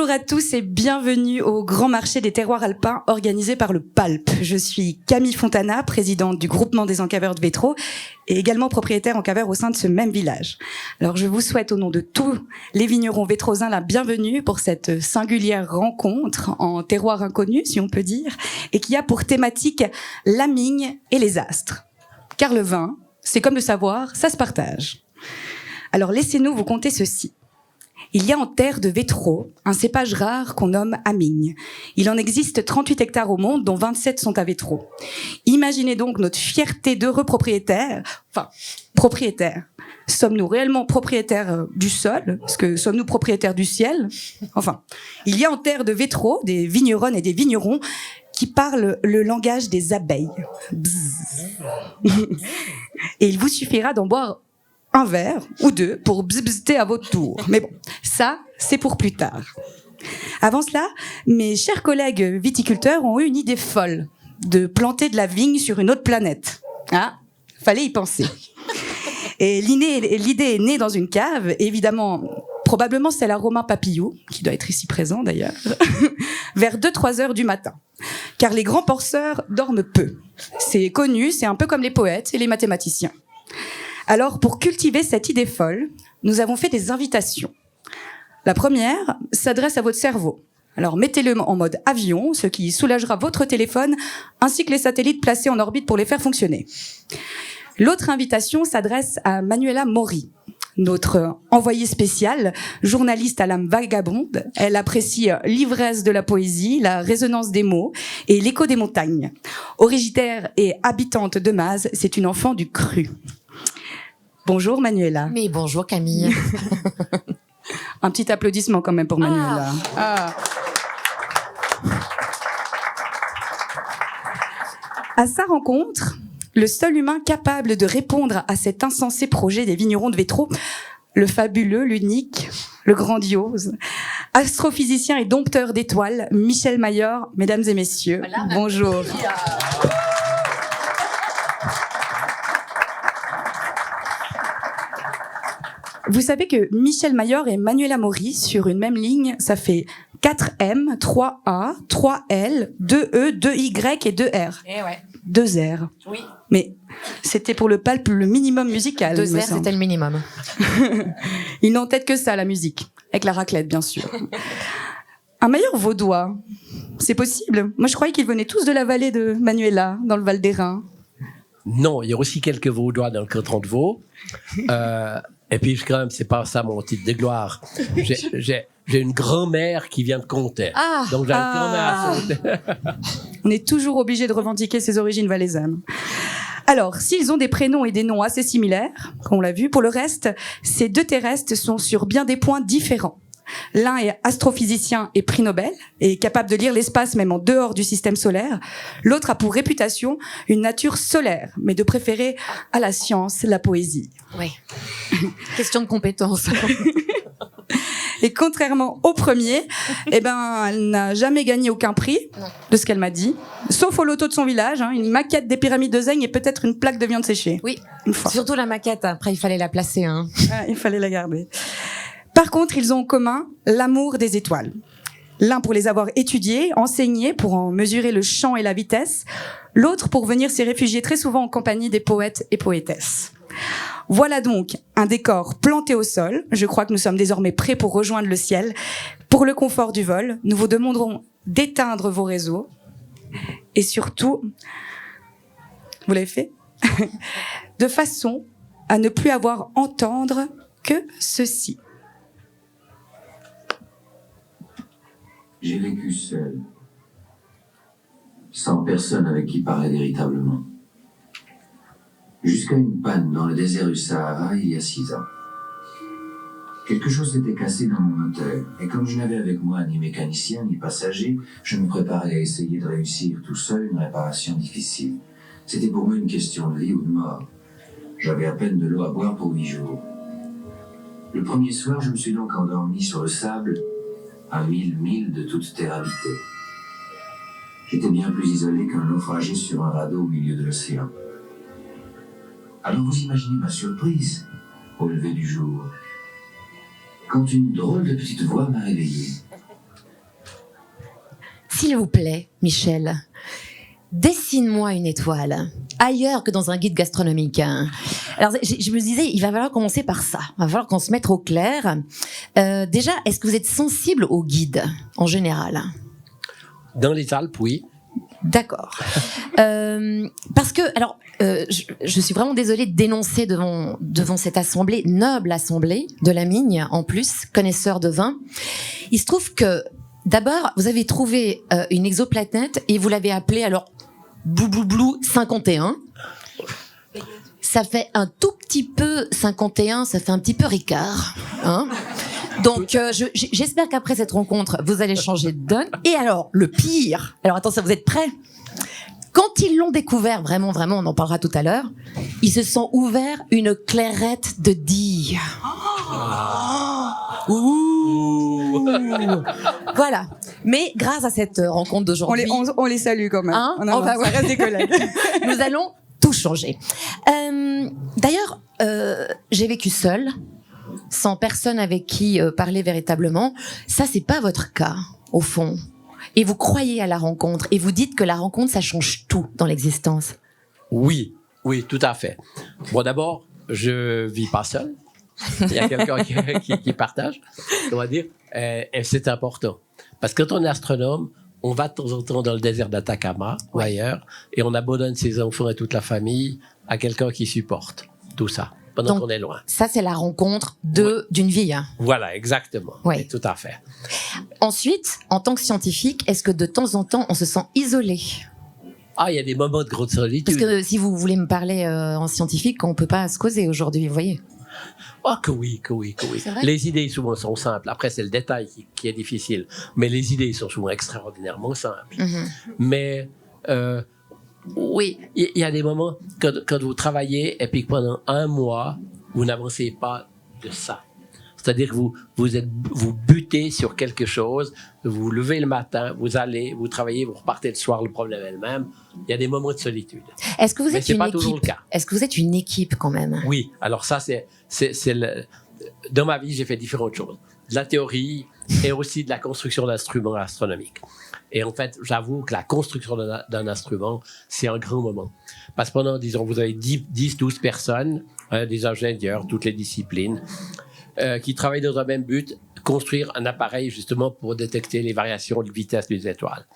Bonjour à tous et bienvenue au Grand Marché des terroirs alpins organisé par le PALP. Je suis Camille Fontana, présidente du groupement des encaveurs de Vétro et également propriétaire encaveur au sein de ce même village. Alors je vous souhaite au nom de tous les vignerons vétrosins la bienvenue pour cette singulière rencontre en terroir inconnu, si on peut dire, et qui a pour thématique la migne et les astres. Car le vin, c'est comme le savoir, ça se partage. Alors laissez-nous vous conter ceci. Il y a en terre de Vétro un cépage rare qu'on nomme Amigne. Il en existe 38 hectares au monde, dont 27 sont à Vétro. Imaginez donc notre fierté d'heureux propriétaires. Enfin, propriétaires. Sommes-nous réellement propriétaires du sol? Parce que sommes-nous propriétaires du ciel? Enfin, il y a en terre de Vétro des vigneronnes et des vignerons qui parlent le langage des abeilles. Bzzz. Et il vous suffira d'en boire un verre ou deux pour bzzbzter à votre tour. Mais bon, ça, c'est pour plus tard. Avant cela, mes chers collègues viticulteurs ont eu une idée folle de planter de la vigne sur une autre planète. Ah, fallait y penser. Et l'idée est née dans une cave, évidemment, probablement celle à Romain Papillou, qui doit être ici présent d'ailleurs, vers 2-3 heures du matin. Car les grands penseurs dorment peu. C'est connu, c'est un peu comme les poètes et les mathématiciens. Alors, pour cultiver cette idée folle, nous avons fait des invitations. La première s'adresse à votre cerveau. Alors, mettez-le en mode avion, ce qui soulagera votre téléphone, ainsi que les satellites placés en orbite pour les faire fonctionner. L'autre invitation s'adresse à Manuela Mori, notre envoyée spéciale, journaliste à l'âme vagabonde. Elle apprécie l'ivresse de la poésie, la résonance des mots et l'écho des montagnes. Originaire et habitante de Maz, c'est une enfant du cru. Bonjour Manuela. Mais bonjour Camille. Un petit applaudissement quand même pour Manuela. Ah. À sa rencontre, le seul humain capable de répondre à cet insensé projet des vignerons de Vétro, le fabuleux, l'unique, le grandiose, astrophysicien et dompteur d'étoiles, Michel Mayor, mesdames et messieurs, voilà, bonjour. Vous savez que Michel Mayor et Manuela Mori, sur une même ligne, ça fait 4M, 3A, 3L, 2E, 2Y et 2R. Eh ouais. 2R. Oui. Mais c'était pour le PALP le minimum musical. 2R, c'était le minimum. Ils n'ont en tête que ça, la musique. Avec la raclette, bien sûr. Un Mayor vaudois, c'est possible. Moi, je croyais qu'ils venaient tous de la vallée de Manuela, dans le Val d'Airain. Non, il y a aussi quelques Vaudois dans le canton de Vaud. Et puis, quand même, c'est pas ça mon titre de gloire. J'ai une grand-mère qui vient de Comté. Ah, donc, j'ai une grand-mère à Comté. On est toujours obligé de revendiquer ses origines valaisannes. Alors, s'ils ont des prénoms et des noms assez similaires, comme on l'a vu, pour le reste, ces deux terrestres sont sur bien des points différents. L'un est astrophysicien et prix Nobel, et capable de lire l'espace même en dehors du système solaire. L'autre a pour réputation une nature solaire, mais de préférer à la science, la poésie. Oui. Question de compétence. Et contrairement au premier, elle n'a jamais gagné aucun prix, de ce qu'elle m'a dit, sauf au loto de son village, une maquette des pyramides de Zeigne et peut-être une plaque de viande séchée. Oui, une fois. Surtout la maquette, après il fallait la placer. Il fallait la garder. Par contre, ils ont en commun l'amour des étoiles. L'un pour les avoir étudiées, enseignées, pour en mesurer le champ et la vitesse. L'autre pour venir s'y réfugier très souvent en compagnie des poètes et poétesses. Voilà donc un décor planté au sol. Je crois que nous sommes désormais prêts pour rejoindre le ciel. Pour le confort du vol, nous vous demanderons d'éteindre vos réseaux. Et surtout, vous l'avez fait, de façon à ne plus avoir à entendre que ceci. J'ai vécu seul, sans personne avec qui parler véritablement. Jusqu'à une panne dans le désert du Sahara il y a 6 ans. Quelque chose s'était cassé dans mon moteur, et comme je n'avais avec moi ni mécanicien ni passager, je me préparais à essayer de réussir tout seul une réparation difficile. C'était pour moi une question de vie ou de mort. J'avais à peine de l'eau à boire pour 8 jours. Le premier soir, je me suis donc endormi sur le sable, à 1000 milles de toute terre habitée. J'étais bien plus isolé qu'un naufragé sur un radeau au milieu de l'océan. Alors vous imaginez ma surprise au lever du jour, quand une drôle de petite voix m'a réveillé. s'il vous plaît, Michel, dessine-moi une étoile, ailleurs que dans un guide gastronomique. Alors, je me disais, il va falloir commencer par ça. Il va falloir qu'on se mette au clair. Déjà, est-ce que vous êtes sensible aux guides, en général? Dans les Alpes, oui. D'accord. Parce que, alors, je suis vraiment désolée de dénoncer devant cette assemblée, noble assemblée de la Migne, en plus, connaisseur de vin. Il se trouve que, d'abord, vous avez trouvé une exoplanète et vous l'avez appelée, alors, Blou 51. Ça fait un tout petit peu 51, ça fait un petit peu Ricard, hein. Donc, j'espère qu'après cette rencontre, vous allez changer de donne. Et alors, le pire, alors attention, vous êtes prêts? Quand ils l'ont découvert, vraiment, on en parlera tout à l'heure, ils se sont ouverts une clairette de Die. Ouh. Voilà. Mais grâce à cette rencontre d'aujourd'hui, On les salue quand même. Hein, Non, on va ça reste des collègues. nous allons tout changer. D'ailleurs, j'ai vécu seule, sans personne avec qui parler véritablement. Ça, c'est pas votre cas, au fond. Et vous croyez à la rencontre, et vous dites que la rencontre, ça change tout dans l'existence. Oui, tout à fait. Bon, d'abord, je vis pas seul. Il y a quelqu'un qui partage, on va dire, et c'est important. Parce que quand on est astronome, on va de temps en temps dans le désert d'Atacama ou ailleurs, et on abandonne ses enfants et toute la famille à quelqu'un qui supporte tout ça, pendant qu'on est loin. Ça, c'est la rencontre d'une vie. Hein. Voilà, exactement. Oui. Tout à fait. Ensuite, en tant que scientifique, est-ce que de temps en temps, on se sent isolé? Ah, il y a des moments de grande solitude. Parce que si vous voulez me parler en scientifique, on ne peut pas se causer aujourd'hui, vous voyez. Oh, que oui. Les idées souvent sont simples. Après, c'est le détail qui est difficile. Mais les idées sont souvent extraordinairement simples. Mm-hmm. Mais oui, il y a des moments quand vous travaillez et puis que pendant un mois, vous n'avancez pas de ça. C'est-à-dire que vous butez sur quelque chose, vous vous levez le matin, vous allez, vous travaillez, vous repartez le soir, le problème est le même. Il y a des moments de solitude. Est-ce que vous êtes c'est une pas équipe? toujours le cas. Est-ce que vous êtes une équipe quand même? Oui, alors ça, dans ma vie, j'ai fait différentes choses. De la théorie et aussi de la construction d'instruments astronomiques. Et en fait, j'avoue que la construction d'un instrument, c'est un grand moment. Parce que pendant, disons, vous avez 10-12 personnes, des ingénieurs, toutes les disciplines, qui travaillent dans un même but, construire un appareil justement pour détecter les variations de vitesse des étoiles.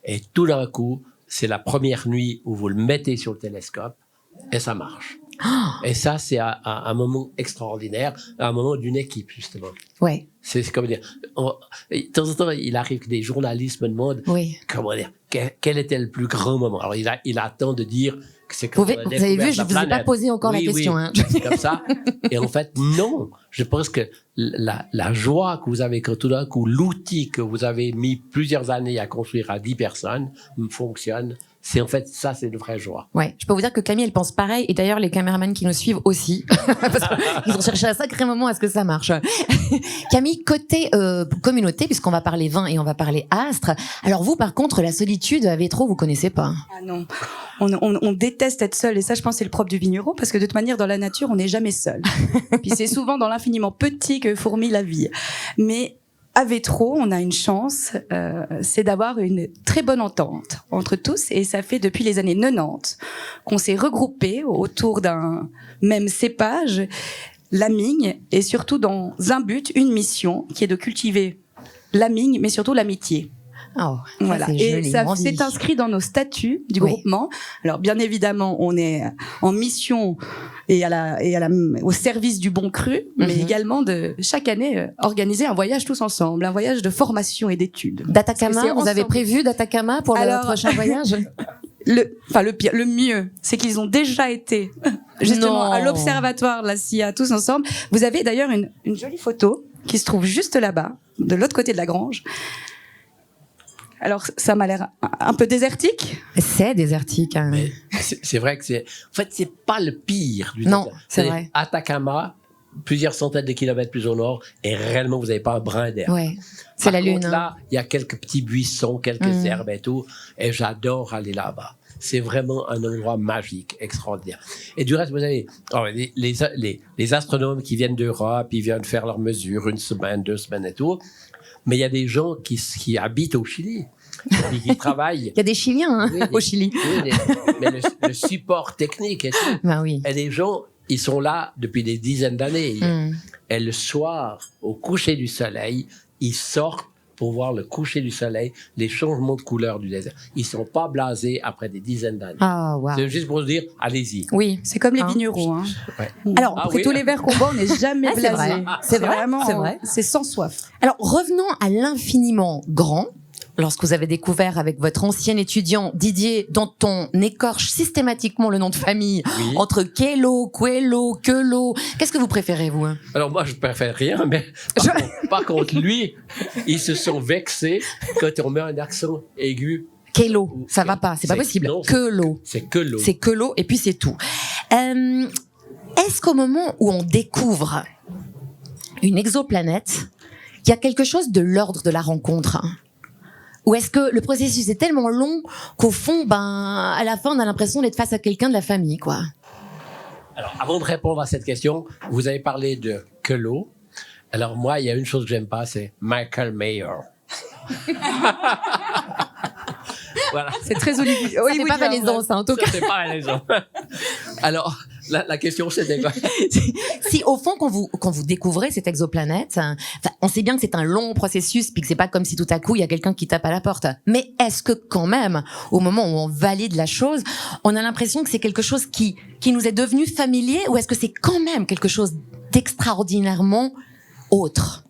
Et tout d'un coup, c'est la première nuit où vous le mettez sur le télescope et ça marche. Et ça, c'est un moment extraordinaire, un moment d'une équipe, justement. Ouais. C'est comme dire, de temps en temps, il arrive que des journalistes me demandent, comment dire, quel était le plus grand moment? Alors, il attend de dire que c'est quand vous avez vu, je ne vous ai pas posé encore la question. Oui, hein. c'est comme ça. Et en fait, non. Je pense que la joie que vous avez quand tout d'un coup, l'outil que vous avez mis plusieurs années à construire à 10 personnes fonctionne. C'est en fait, ça, c'est une vraie joie. Ouais. Je peux vous dire que Camille, elle pense pareil. Et d'ailleurs, les caméramans qui nous suivent aussi. Parce qu'ils ont cherché un sacré moment à ce que ça marche. Camille, côté communauté, puisqu'on va parler vin et on va parler astre. Alors vous, par contre, la solitude à Vétro, vous connaissez pas? Ah non. On déteste être seul. Et ça, je pense, c'est le propre du vigneron. Parce que de toute manière, dans la nature, on n'est jamais seul. Puis c'est souvent dans l'infiniment petit que fourmille la vie. Mais à Vétro, on a une chance, c'est d'avoir une très bonne entente entre tous, et ça fait depuis les années 90 qu'on s'est regroupés autour d'un même cépage, la migne, et surtout dans un but, une mission, qui est de cultiver la migne, mais surtout l'amitié. Oh, voilà. Et ça s'est inscrit dans nos statuts du groupement. Alors bien évidemment, on est en mission et au service du bon cru, mais également de chaque année organiser un voyage tous ensemble, un voyage de formation et d'études. D'Atacama, vous avez prévu d'Atacama pour le prochain voyage? Le mieux, c'est qu'ils ont déjà été justement à l'observatoire de la CIA tous ensemble. Vous avez d'ailleurs une jolie photo qui se trouve juste là-bas, de l'autre côté de la grange. Alors, ça m'a l'air un peu désertique. C'est désertique, hein. Mais c'est vrai que en fait, c'est pas le pire du Non, désert. c'est vrai. Atacama, plusieurs centaines de kilomètres plus au nord, et réellement, vous n'avez pas un brin d'herbe. Ouais. C'est la lune. Là, il y a quelques petits buissons, quelques herbes et tout, et j'adore aller là-bas. C'est vraiment un endroit magique, extraordinaire. Et du reste, vous avez les astronomes qui viennent d'Europe, ils viennent faire leurs mesures 1 semaine, 2 semaines et tout. Mais il y a des gens qui habitent au Chili. puis qui travaillent. Il y a des Chiliens hein, Oui, au Chili. Oui, mais le support technique et tout. Ben oui. Et les gens, ils sont là depuis des dizaines d'années. Et le soir, au coucher du soleil, ils sortent pour voir le coucher du soleil, les changements de couleur du désert. Ils sont pas blasés après des dizaines d'années. Ah, wow. C'est juste pour se dire, allez-y. Oui. C'est comme les Hein. vignerons. Hein. Ouais. Alors, Après tous les verres qu'on boit, on n'est jamais Ah, c'est blasé. vrai. C'est vrai, vraiment, c'est vrai. c'est sans soif. Alors, revenons à l'infiniment grand. Lorsque vous avez découvert avec votre ancien étudiant Didier, dont on écorche systématiquement le nom de famille, Oui. entre Kelo, Quello, Quelo, qu'est-ce que vous préférez, vous hein? Alors moi, je préfère rien, mais par contre, lui, ils se sont vexés quand on met un accent aigu. Kelo, ça va pas, c'est pas possible. non, Quelo. C'est que l'eau. C'est Quelo et puis c'est tout. Est-ce qu'au moment où on découvre une exoplanète, il y a quelque chose de l'ordre de la rencontre? Ou est-ce que le processus est tellement long qu'au fond, à la fin, on a l'impression d'être face à quelqu'un de la famille, quoi? Alors, avant de répondre à cette question, vous avez parlé de que l'eau. Alors moi, il y a une chose que j'aime pas, c'est Michael Mayer. Voilà. C'est très Ça n'est pas malaisant, ça, en tout cas. Ça, c'est pas malaisant. Alors, la question, c'était quoi? Si au fond, quand vous découvrez cette exoplanète, on sait bien que c'est un long processus, puis que c'est pas comme si tout à coup il y a quelqu'un qui tape à la porte. Mais est-ce que quand même, au moment où on valide la chose, on a l'impression que c'est quelque chose qui nous est devenu familier, ou est-ce que c'est quand même quelque chose d'extraordinairement autre?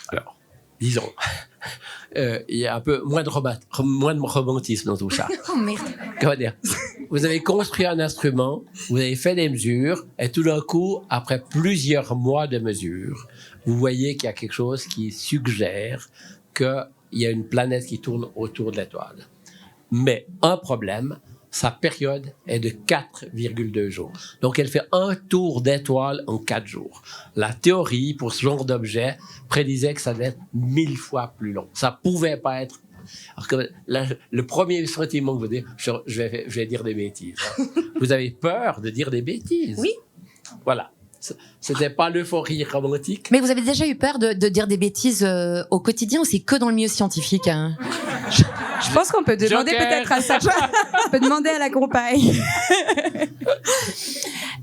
Alors, disons, il y a un peu moins de romantisme dans tout ça. Oh merde. Comment dire? Vous avez construit un instrument, vous avez fait des mesures, et tout d'un coup, après plusieurs mois de mesures, vous voyez qu'il y a quelque chose qui suggère qu'il y a une planète qui tourne autour de l'étoile. Mais un problème, sa période est de 4,2 jours. Donc, elle fait un tour d'étoile en 4 jours. La théorie, pour ce genre d'objet, prédisait que ça devait être 1000 fois plus long. Ça pouvait pas être... Alors que le premier sentiment que vous dites, je vais dire des bêtises. Hein. Vous avez peur de dire des bêtises. Oui. Voilà. C'était pas l'euphorie romantique. Mais vous avez déjà eu peur de dire des bêtises au quotidien, ou c'est que dans le milieu scientifique hein? Je pense qu'on peut demander Joker. peut-être à ça. On peut demander à la compagne.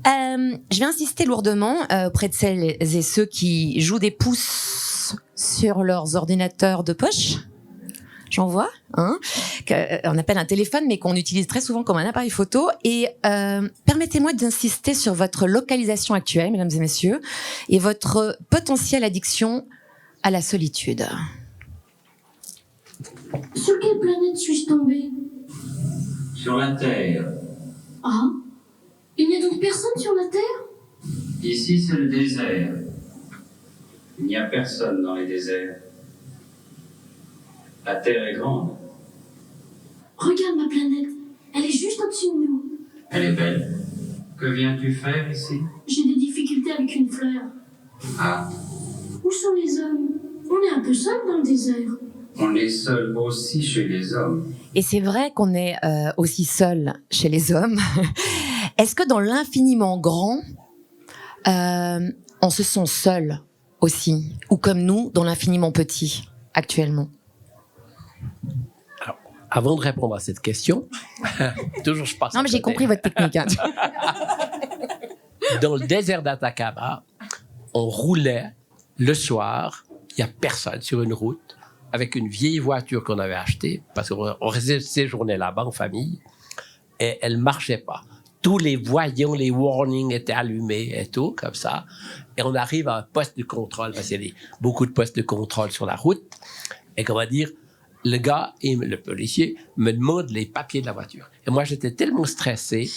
Je vais insister lourdement auprès de celles et ceux qui jouent des pouces sur leurs ordinateurs de poche. J'en vois, hein, qu'on appelle un téléphone, mais qu'on utilise très souvent comme un appareil photo. Et permettez-moi d'insister sur votre localisation actuelle, mesdames et messieurs, et votre potentielle addiction à la solitude. Sur quelle planète suis-je tombée? Sur la Terre. Ah? Il n'y a donc personne sur la Terre? Ici, c'est le désert. Il n'y a personne dans les déserts. La Terre est grande. Regarde ma planète. Elle est juste au-dessus de nous. Elle est belle. Que viens-tu faire ici? J'ai des difficultés avec une fleur. Ah, Où sont les hommes? On est un peu seuls dans le désert. on est seul aussi chez les hommes. Et c'est vrai qu'on est aussi seul chez les hommes. Est-ce que dans l'infiniment grand, on se sent seul aussi, ou comme nous, dans l'infiniment petit, actuellement? Alors, avant de répondre à cette question, toujours je passe. Non, mais j'ai compris votre technique. Hein. Dans le désert d'Atacama, on roulait le soir, il n'y a personne sur une route, avec une vieille voiture qu'on avait achetée, parce qu'on restait séjourner là-bas en famille, et elle ne marchait pas. Tous les voyants, les warnings étaient allumés et tout, comme ça. Et on arrive à un poste de contrôle, parce qu'il y a beaucoup de postes de contrôle sur la route. Et qu'on va dire, le gars, le policier, me demande les papiers de la voiture. Et moi, j'étais tellement stressé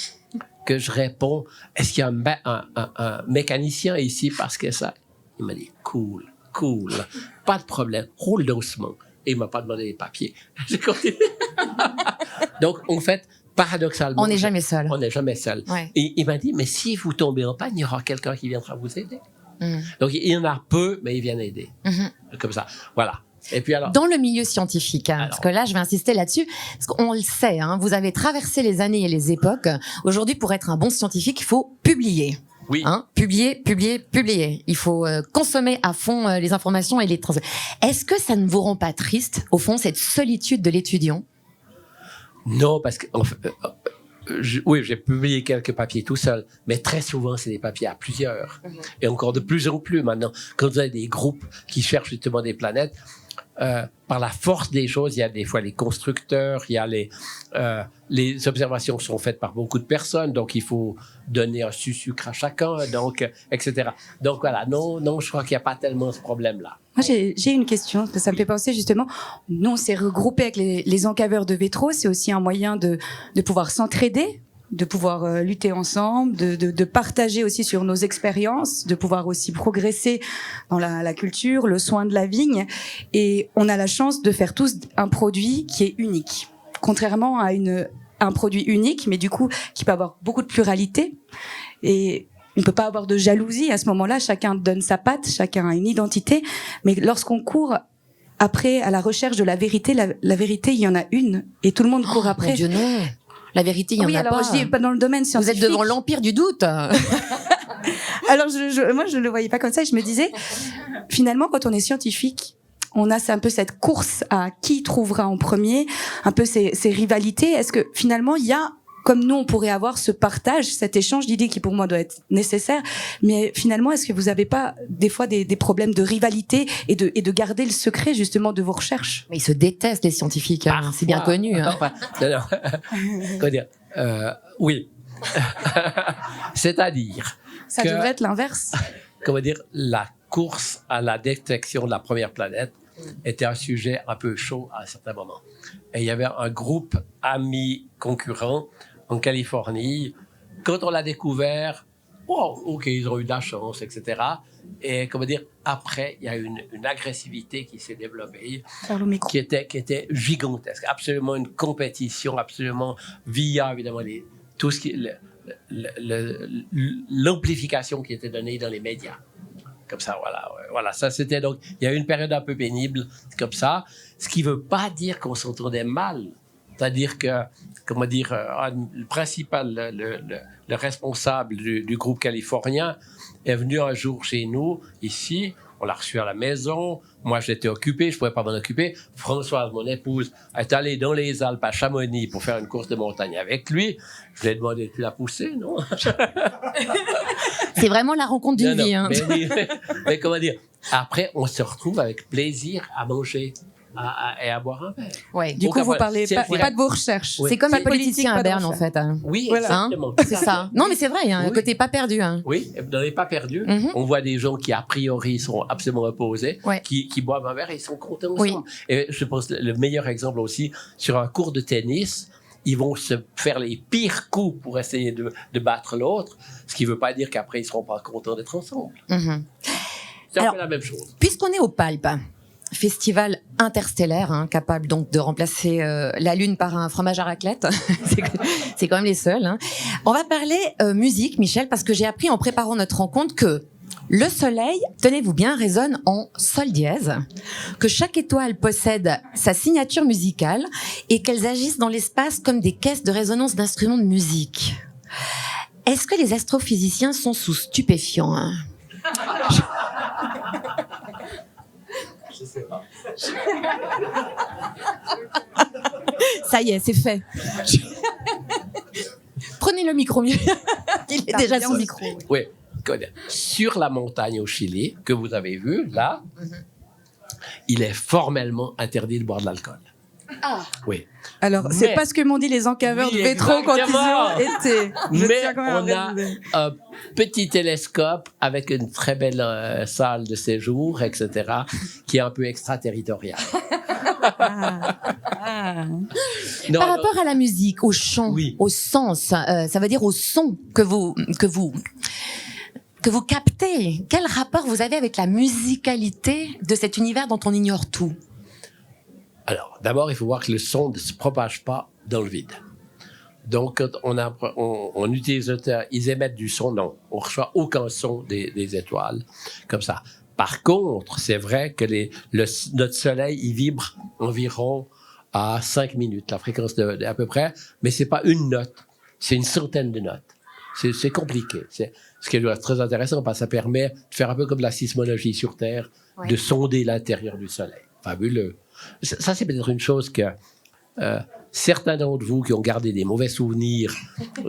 que je réponds, est-ce qu'il y a un mécanicien ici parce que ça? Il m'a dit, cool, pas de problème, roule doucement. Et il m'a pas demandé les papiers. J'ai continué. Donc, en fait, paradoxalement... On n'est jamais seul. On n'est jamais seul. Ouais. Et il m'a dit, mais si vous tombez en panne, il y aura quelqu'un qui viendra vous aider. Donc, il y en a peu, mais ils viennent aider. Comme ça. Voilà. Et puis alors... Dans le milieu scientifique, hein, parce que là, je vais insister là-dessus, parce qu'on le sait, hein, vous avez traversé les années et les époques. Aujourd'hui, pour être un bon scientifique, il faut publier. Oui. Hein, publier. Il faut consommer à fond les informations et les transmettre. Est-ce que ça ne vous rend pas triste, au fond, cette solitude de l'étudiant? Non, parce que oui, j'ai publié quelques papiers tout seul, mais très souvent, c'est des papiers à plusieurs. Et encore de plus en plus maintenant, quand vous avez des groupes qui cherchent justement des planètes, par la force des choses, il y a des fois les constructeurs, il y a les observations sont faites par beaucoup de personnes, donc il faut donner un sucre à chacun, donc, etc. Donc voilà, non, je crois qu'il n'y a pas tellement ce problème-là. Moi, j'ai une question, parce que ça me fait penser justement, nous, on s'est regroupés avec les encaveurs de Vétro, c'est aussi un moyen de pouvoir s'entraider, de pouvoir lutter ensemble, de partager aussi sur nos expériences, de pouvoir aussi progresser dans la culture, le soin de la vigne. Et on a la chance de faire tous un produit qui est unique. Contrairement à un produit unique, mais du coup, qui peut avoir beaucoup de pluralité. Et on ne peut pas avoir de jalousie à ce moment-là. Chacun donne sa patte, chacun a une identité. Mais lorsqu'on court après à la recherche de la vérité, la vérité, il y en a une. Et tout le monde court après. Mon Dieu, non. La vérité, il y en a pas. Oui, alors je dis pas dans le domaine scientifique. Vous êtes devant l'empire du doute. Alors moi, je le voyais pas comme ça. Je me disais, finalement, quand on est scientifique, on a un peu cette course à qui trouvera en premier, un peu ces rivalités. Est-ce que finalement, il y a, comme nous, on pourrait avoir ce partage, cet échange d'idées qui pour moi doit être nécessaire. Mais finalement, est-ce que vous avez pas des fois des problèmes de rivalité et de garder le secret justement de vos recherches? Mais ils se détestent, les scientifiques. Hein. C'est bien connu. Hein. Non. Comment dire? Oui. C'est-à-dire Ça devrait être l'inverse. Comment dire? La course à la détection de la première planète était un sujet un peu chaud à un certain moment. Et il y avait un groupe amis concurrents en Californie. Quand on l'a découvert, oh, ok, ils ont eu de la chance, etc. Et comment dire, après, il y a une agressivité qui s'est développée, qui était gigantesque. Absolument une compétition, absolument via évidemment tout ce qui l'amplification qui était donnée dans les médias. Comme ça, voilà. Ça, c'était donc, il y a eu une période un peu pénible, comme ça. Ce qui veut pas dire qu'on s'entendait mal. C'est-à-dire que, comment dire, le principal, le responsable du groupe californien est venu un jour chez nous, ici. On l'a reçu à la maison. Moi, j'étais occupé, je pouvais pas m'en occuper. Françoise, mon épouse, est allée dans les Alpes à Chamonix pour faire une course de montagne avec lui. Je lui ai demandé, tu l'as poussé, non? C'est vraiment la rencontre d'une vie. Hein. Mais oui, mais comment dire? Après, on se retrouve avec plaisir à manger et à boire un verre. Ouais. Du coup, vous parlez pas de vos recherches. Oui. C'est comme les politiciens à pas de Berne, en fait. Hein. Oui, Voilà. exactement. C'est ça. Non, mais c'est vrai, il y a un côté pas perdu. Hein. Oui, dans les pas perdus, on voit des gens qui, a priori, sont absolument opposés, qui boivent un verre et ils sont contents ensemble. Oui. Et je pense le meilleur exemple aussi, sur un cours de tennis, ils vont se faire les pires coups pour essayer de battre l'autre, ce qui ne veut pas dire qu'après, ils ne seront pas contents d'être ensemble. C'est un peu la même chose. Puisqu'on est au Palp, festival interstellaire, hein, capable donc de remplacer la Lune par un fromage à raclette. C'est quand même les seuls. Hein. On va parler musique, Michel, parce que j'ai appris en préparant notre rencontre que le soleil, tenez-vous bien, résonne en sol dièse, que chaque étoile possède sa signature musicale et qu'elles agissent dans l'espace comme des caisses de résonance d'instruments de musique. Est-ce que les astrophysiciens sont sous stupéfiants, hein? Je sais pas. Ça y est, c'est fait. Prenez le micro mieux. Il est déjà sous micro. Oui. Sur la montagne au Chili, que vous avez vu, là, il est formellement interdit de boire de l'alcool. Ah. Oui. Alors, c'est pas ce que m'ont dit les encaveurs de Vétro quand ils y ont été. Mais on a un petit télescope avec une très belle salle de séjour, etc., qui est un peu extraterritoriale. Par rapport à la musique, au chant, au sens, ça veut dire au son que vous captez. Quel rapport vous avez avec la musicalité de cet univers dont on ignore tout? Alors, d'abord, il faut voir que le son ne se propage pas dans le vide. Donc, quand on utilise ils émettent du son, non. On ne reçoit aucun son des étoiles, comme ça. Par contre, c'est vrai que notre soleil, il vibre environ à 5 minutes, la fréquence à peu près, mais c'est pas une note, c'est une centaine de notes. c'est compliqué. Ce qui est très intéressant parce que ça permet de faire un peu comme la sismologie sur Terre, de sonder l'intérieur du Soleil. Fabuleux. Ça, c'est peut-être une chose que certains d'entre vous qui ont gardé des mauvais souvenirs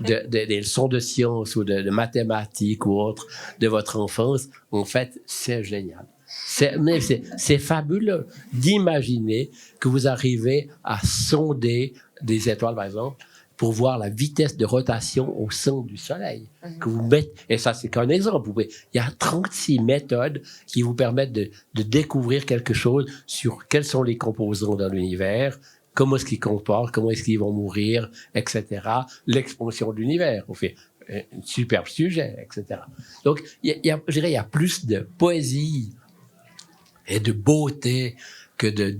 des leçons de sciences ou de mathématiques ou autres de votre enfance, en fait, c'est génial. C'est fabuleux d'imaginer que vous arrivez à sonder des étoiles, par exemple, pour voir la vitesse de rotation au centre du Soleil. Que vous mettez, et ça, c'est qu'un exemple. Il y a 36 méthodes qui vous permettent de découvrir quelque chose sur quels sont les composants dans l'univers, comment est-ce qu'ils comportent, comment est-ce qu'ils vont mourir, etc. L'expansion de l'univers. On fait un superbe sujet, etc. Donc, je dirais, il y a plus de poésie et de beauté que de...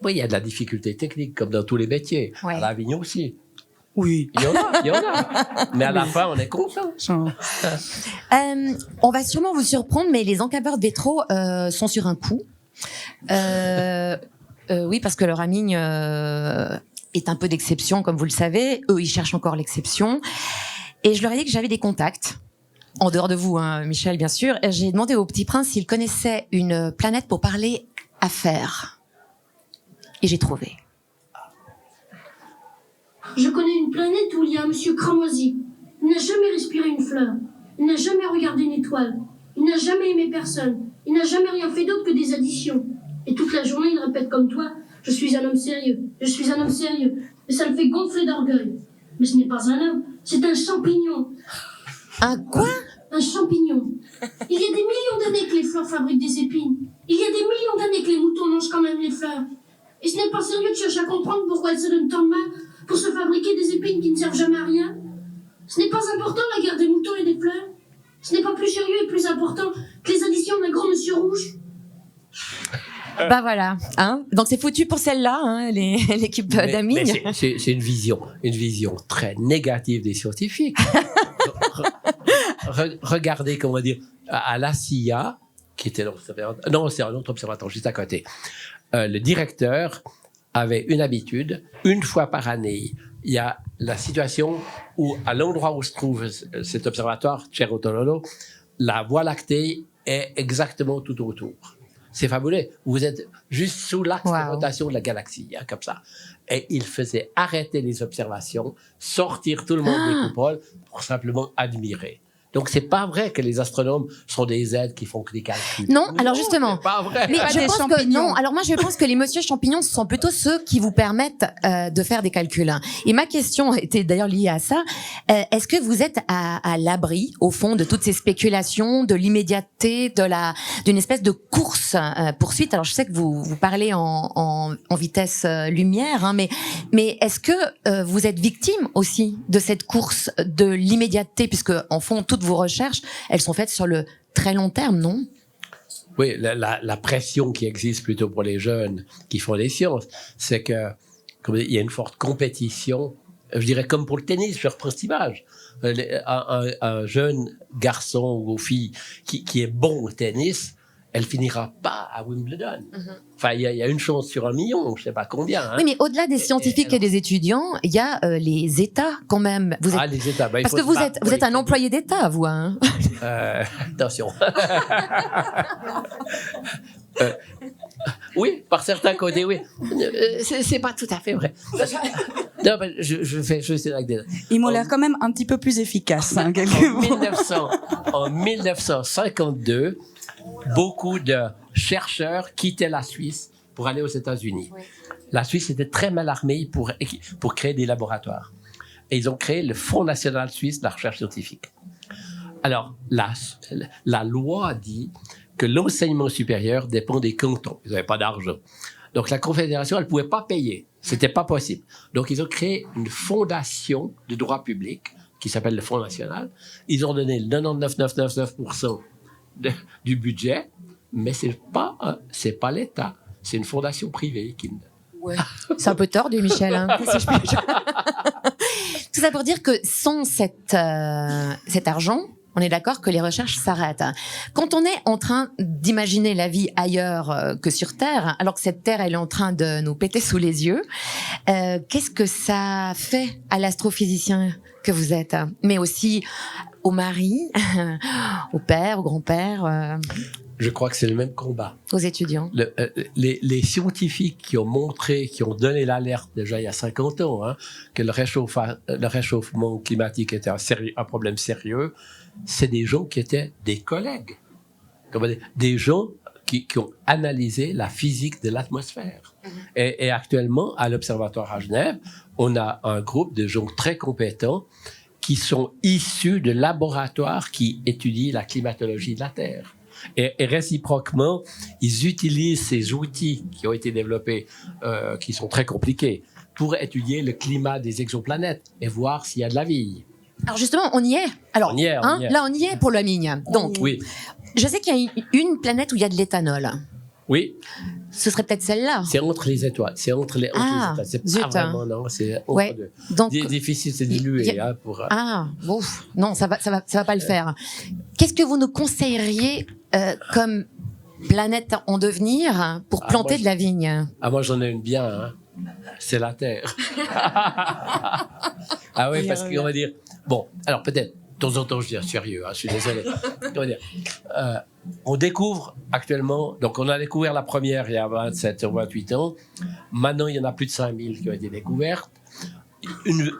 Oui, il y a de la difficulté technique, comme dans tous les métiers. Ouais. À l'Avignon aussi. Oui. Il y en a. Mais à la fin, on est content. On va sûrement vous surprendre, mais les encaveurs de Vétro sont sur un coup. Oui, parce que leur amigne est un peu d'exception, comme vous le savez. Eux, ils cherchent encore l'exception. Et je leur ai dit que j'avais des contacts. En dehors de vous, hein, Michel, bien sûr. J'ai demandé au Petit Prince s'il connaissait une planète pour parler affaires. Et j'ai trouvé. Je connais une planète où il y a un monsieur cramoisi. Il n'a jamais respiré une fleur. Il n'a jamais regardé une étoile. Il n'a jamais aimé personne. Il n'a jamais rien fait d'autre que des additions. Et toute la journée, il répète comme toi, « Je suis un homme sérieux. Je suis un homme sérieux. » Et ça le fait gonfler d'orgueil. Mais ce n'est pas un homme, c'est un champignon. Un quoi? Un champignon. Il y a des millions d'années que les fleurs fabriquent des épines. Il y a des millions d'années que les moutons mangent quand même les fleurs. Et ce n'est pas sérieux de chercher à comprendre pourquoi elles se donnent tant de mal pour se fabriquer des épines qui ne servent jamais à rien. Ce n'est pas important la guerre des moutons et des fleurs. Ce n'est pas plus sérieux et plus important que les additions d'un grand monsieur rouge. Bah voilà, hein. Donc c'est foutu pour celle-là, hein, l'équipe d'Amigne. C'est une vision très négative des scientifiques. Regardez, comment dire, à la CIA, qui était non, c'est un autre observatoire juste à côté. Le directeur avait une habitude, une fois par année, il y a la situation où, à l'endroit où se trouve cet observatoire, Cerro Tololo, la Voie lactée est exactement tout autour. C'est fabuleux. Vous êtes juste sous l'axe de rotation de la galaxie, hein, comme ça. Et il faisait arrêter les observations, sortir tout le monde des coupoles pour simplement admirer. Donc, c'est pas vrai que les astronomes sont des aides qui font que des calculs. Non, alors justement. C'est pas vrai. Mais je pense que non. Alors moi, je pense que les monsieur champignons, ce sont plutôt ceux qui vous permettent de faire des calculs. Et ma question était d'ailleurs liée à ça. Est-ce que vous êtes à l'abri, au fond, de toutes ces spéculations, de l'immédiateté, d'une espèce de course poursuite? Alors je sais que vous parlez en vitesse lumière, hein, mais est-ce que vous êtes victime aussi de cette course de l'immédiateté, puisque en fond toutes vos recherches, elles sont faites sur le très long terme, non? Oui, la pression qui existe plutôt pour les jeunes qui font des sciences, c'est que il y a une forte compétition, je dirais comme pour le tennis, je reprends cette image. Un jeune garçon ou fille qui est bon au tennis, elle finira pas à Wimbledon. Enfin, il y a une chance sur 1 million, je sais pas combien. Hein. Oui, mais au-delà des scientifiques et des étudiants, il y a les États quand même. Vous êtes... les États. Parce que vous êtes un employé d'État, vous. Hein. Attention. Oui, par certains côtés, oui. C'est pas tout à fait vrai. Non, je fais juste avec des... Ils m'ont l'air quand même un petit peu plus efficaces. Hein, en 1952, beaucoup de chercheurs quittaient la Suisse pour aller aux États-Unis. Oui. La Suisse était très mal armée pour créer des laboratoires. Et ils ont créé le Fonds national suisse de la recherche scientifique. Alors, la loi dit que l'enseignement supérieur dépend des cantons. Ils n'avaient pas d'argent. Donc, la Confédération, elle ne pouvait pas payer. C'était pas possible. Donc, ils ont créé une fondation de droit public qui s'appelle le Fonds national. Ils ont donné le 99,999% du budget, mais c'est pas l'État. C'est une fondation privée qui... Ouais. C'est un peu tordu, Michel. Hein, si je peux... Tout ça pour dire que sans cet argent, on est d'accord que les recherches s'arrêtent. Quand on est en train d'imaginer la vie ailleurs que sur Terre, alors que cette Terre, elle est en train de nous péter sous les yeux, qu'est-ce que ça fait à l'astrophysicien que vous êtes, mais aussi au mari, au père, au grand-père, Je crois que c'est le même combat. aux étudiants. Les scientifiques qui ont montré, qui ont donné l'alerte déjà il y a 50 ans, hein, que le réchauffement climatique était un problème sérieux, c'est des gens qui étaient des collègues. Des gens qui ont analysé la physique de l'atmosphère. Et actuellement, à l'Observatoire à Genève, on a un groupe de gens très compétents qui sont issus de laboratoires qui étudient la climatologie de la Terre. Et réciproquement, ils utilisent ces outils qui ont été développés, qui sont très compliqués, pour étudier le climat des exoplanètes et voir s'il y a de la vie. Alors justement, on y est. Alors, On y est. là, on y est pour la mine. Donc, Oui, je sais qu'il y a une planète où il y a de l'éthanol. oui, Ce serait peut-être celle-là. c'est entre les étoiles. C'est entre les étoiles. C'est zut, pas vraiment, non, c'est entre Ouais. deux. Donc, Difficile, c'est dilué. y a- Hein, pour, ouf, non, ça va pas le faire. Qu'est-ce que vous nous conseilleriez comme planète en devenir pour planter moi, de la vigne? moi, j'en ai une bien. Hein. C'est la Terre. Ah oui, parce qu'on va dire... Bon, alors peut-être, de temps en temps, je dis sérieux, hein, je suis désolé. On va dire, on découvre actuellement... Donc, on a découvert la première il y a 27 ou 28 ans. Maintenant, il y en a plus de 5000 qui ont été découvertes.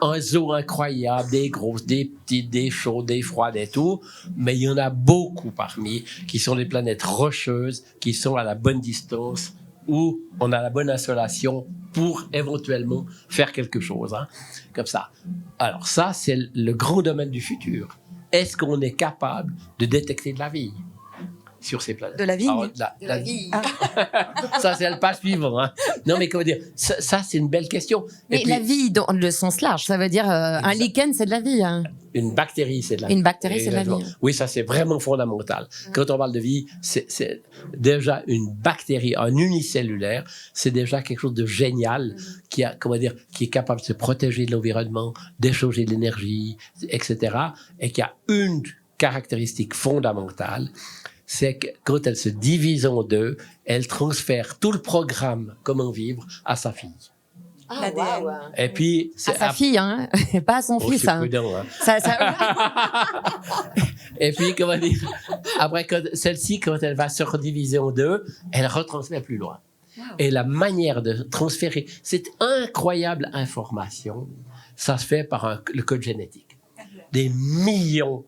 Un zoo incroyable, des grosses, des petites, des chaudes, des froides et tout. Mais il y en a beaucoup parmi qui sont des planètes rocheuses, qui sont à la bonne distance, où on a la bonne insolation pour éventuellement faire quelque chose, hein, comme ça. Alors ça, c'est le grand domaine du futur. Est-ce qu'on est capable de détecter de la vie sur ces planètes? De la vigne. Alors, la vie. Ça, c'est le pas suivant. Hein. Non, mais comment dire, ça c'est une belle question. Et Mais puis, la vie, dans le sens large, ça veut dire un lichen, c'est de la vie. Hein. une bactérie, c'est de la vie. Une bactérie, c'est de la Exactement. vie. Oui, ça, c'est vraiment fondamental. Quand on parle de vie, c'est déjà une bactérie, un unicellulaire, c'est déjà quelque chose de génial qui a, comment dire, qui est capable de se protéger de l'environnement, d'échanger de l'énergie, etc. Et qui a une caractéristique fondamentale, c'est que quand elle se divise en deux, elle transfère tout le programme Comment vivre à sa fille. L'ADN. Et puis, À sa fille, hein, pas à son Oh, fils. c'est Hein. prudent, hein. Ça- Et puis, comment dire, après, celle-ci, quand elle va se rediviser en deux, elle retransmet plus loin. Et la manière de transférer cette incroyable information, ça se fait par le code génétique. Des millions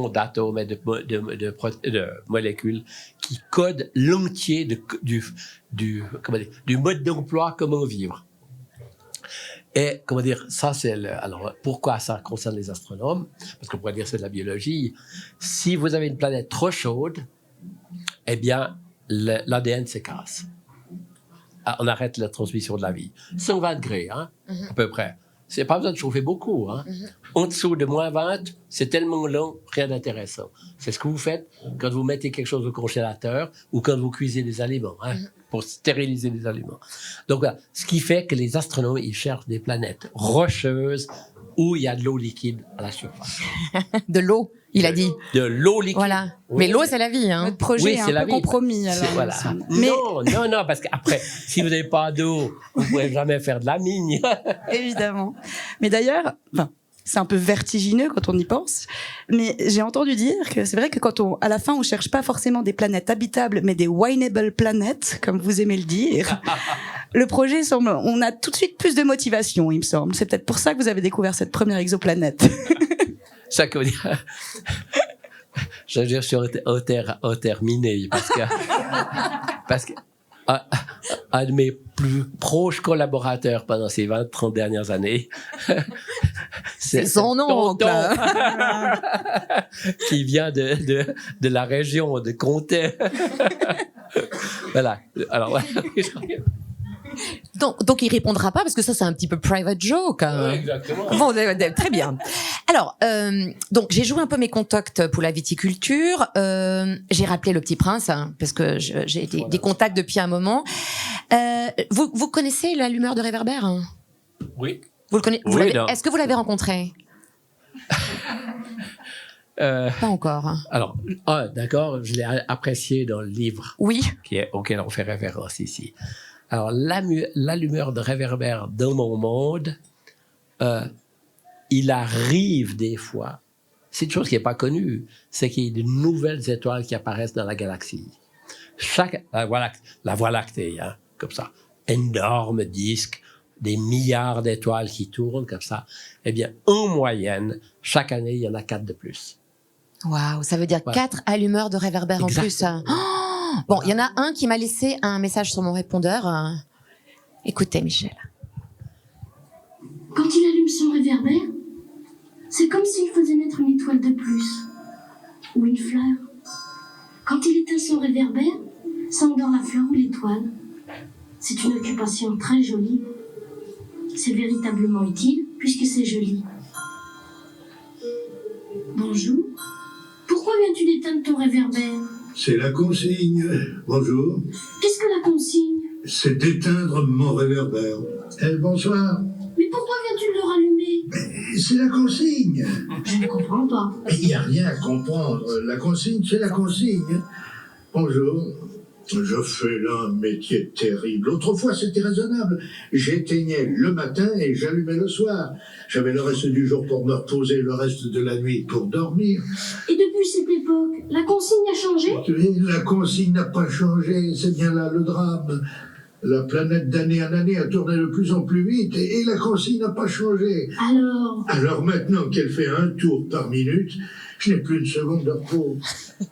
d'atomes et de molécules qui codent l'entier du mode d'emploi, comment vivre. Et, comment dire, ça c'est alors, pourquoi ça concerne les astronomes? Parce qu'on pourrait dire que c'est de la biologie. Si vous avez une planète trop chaude, eh bien, l'ADN se casse. On arrête la transmission de la vie. 120 degrés, hein, à peu près. C'est pas besoin de chauffer beaucoup, hein. En dessous de moins 20, c'est tellement long, rien d'intéressant. C'est ce que vous faites quand vous mettez quelque chose au congélateur ou quand vous cuisez des aliments, hein, pour stériliser les aliments. Donc voilà, ce qui fait que les astronomes, ils cherchent des planètes rocheuses où il y a de l'eau liquide à la surface. de l'eau, il a dit. De l'eau liquide. Voilà. Oui. Mais l'eau, c'est la vie. Hein. Notre projet Oui, est c'est la un peu vie. compromis. Alors, Voilà. Mais Non, parce qu'après, si vous n'avez pas d'eau, vous ne pourrez jamais faire de la mine. évidemment. Mais d'ailleurs, enfin, c'est un peu vertigineux quand on y pense. Mais j'ai entendu dire que c'est vrai que à la fin, on cherche pas forcément des planètes habitables, mais des wineable planètes, comme vous aimez le dire. Le projet semble, on a tout de suite plus de motivation, il me semble. C'est peut-être pour ça que vous avez découvert cette première exoplanète. Ça, comment dire, je veux dire, je suis en terre minée, parce que un de mes plus proches collaborateurs pendant ces 20-30 dernières années, C'est son nom, tonton, qui vient de la région de Comté. Voilà. Alors, voilà. Donc, il répondra pas parce que ça, c'est un petit peu private joke. Hein. Exactement. Bon, très bien. Alors, donc j'ai joué un peu mes contacts pour la viticulture. J'ai rappelé Le Petit Prince hein, parce que j'ai des contacts depuis un moment. Vous connaissez l'allumeur de réverbère hein? Oui. Vous le connaissez Oui, non. Est-ce que vous l'avez rencontré? Pas encore. Hein. Alors, d'accord, je l'ai apprécié dans le livre Oui. auquel on fait référence ici. Alors, l'allumeur de réverbère dans mon monde, il arrive des fois, c'est une chose qui n'est pas connue, c'est qu'il y a de nouvelles étoiles qui apparaissent dans la galaxie. La Voie lactée, hein, comme ça, énorme disque, des milliards d'étoiles qui tournent comme ça. Eh bien, en moyenne, chaque année, il y en a 4 de plus. Waouh, ça veut dire 4 allumeurs de réverbères en plus. Oh, bon, il y en a un qui m'a laissé un message sur mon répondeur. Écoutez, Michel. Quand il allume son réverbère, c'est comme s'il faisait naître une étoile de plus, ou une fleur. Quand il éteint son réverbère, ça endort la fleur ou l'étoile. C'est une occupation très jolie. C'est véritablement utile, puisque c'est joli. Bonjour. Pourquoi viens-tu d'éteindre ton réverbère? C'est la consigne. Bonjour. Qu'est-ce que la consigne? C'est d'éteindre mon réverbère. Bonsoir. Mais pourquoi viens-tu de le rallumer? C'est la consigne. Je ne comprends pas. Il n'y a rien à comprendre. La consigne, c'est la consigne. Bonjour. Je fais là un métier terrible. Autrefois, c'était raisonnable. J'éteignais le matin et j'allumais le soir. J'avais le reste du jour pour me reposer, le reste de la nuit pour dormir. Et depuis cette époque, la consigne a changé? La consigne n'a pas changé. C'est bien là le drame. La planète d'année en année a tourné de plus en plus vite et la consigne n'a pas changé. Alors maintenant qu'elle fait un tour par minute, je n'ai plus une seconde de repos.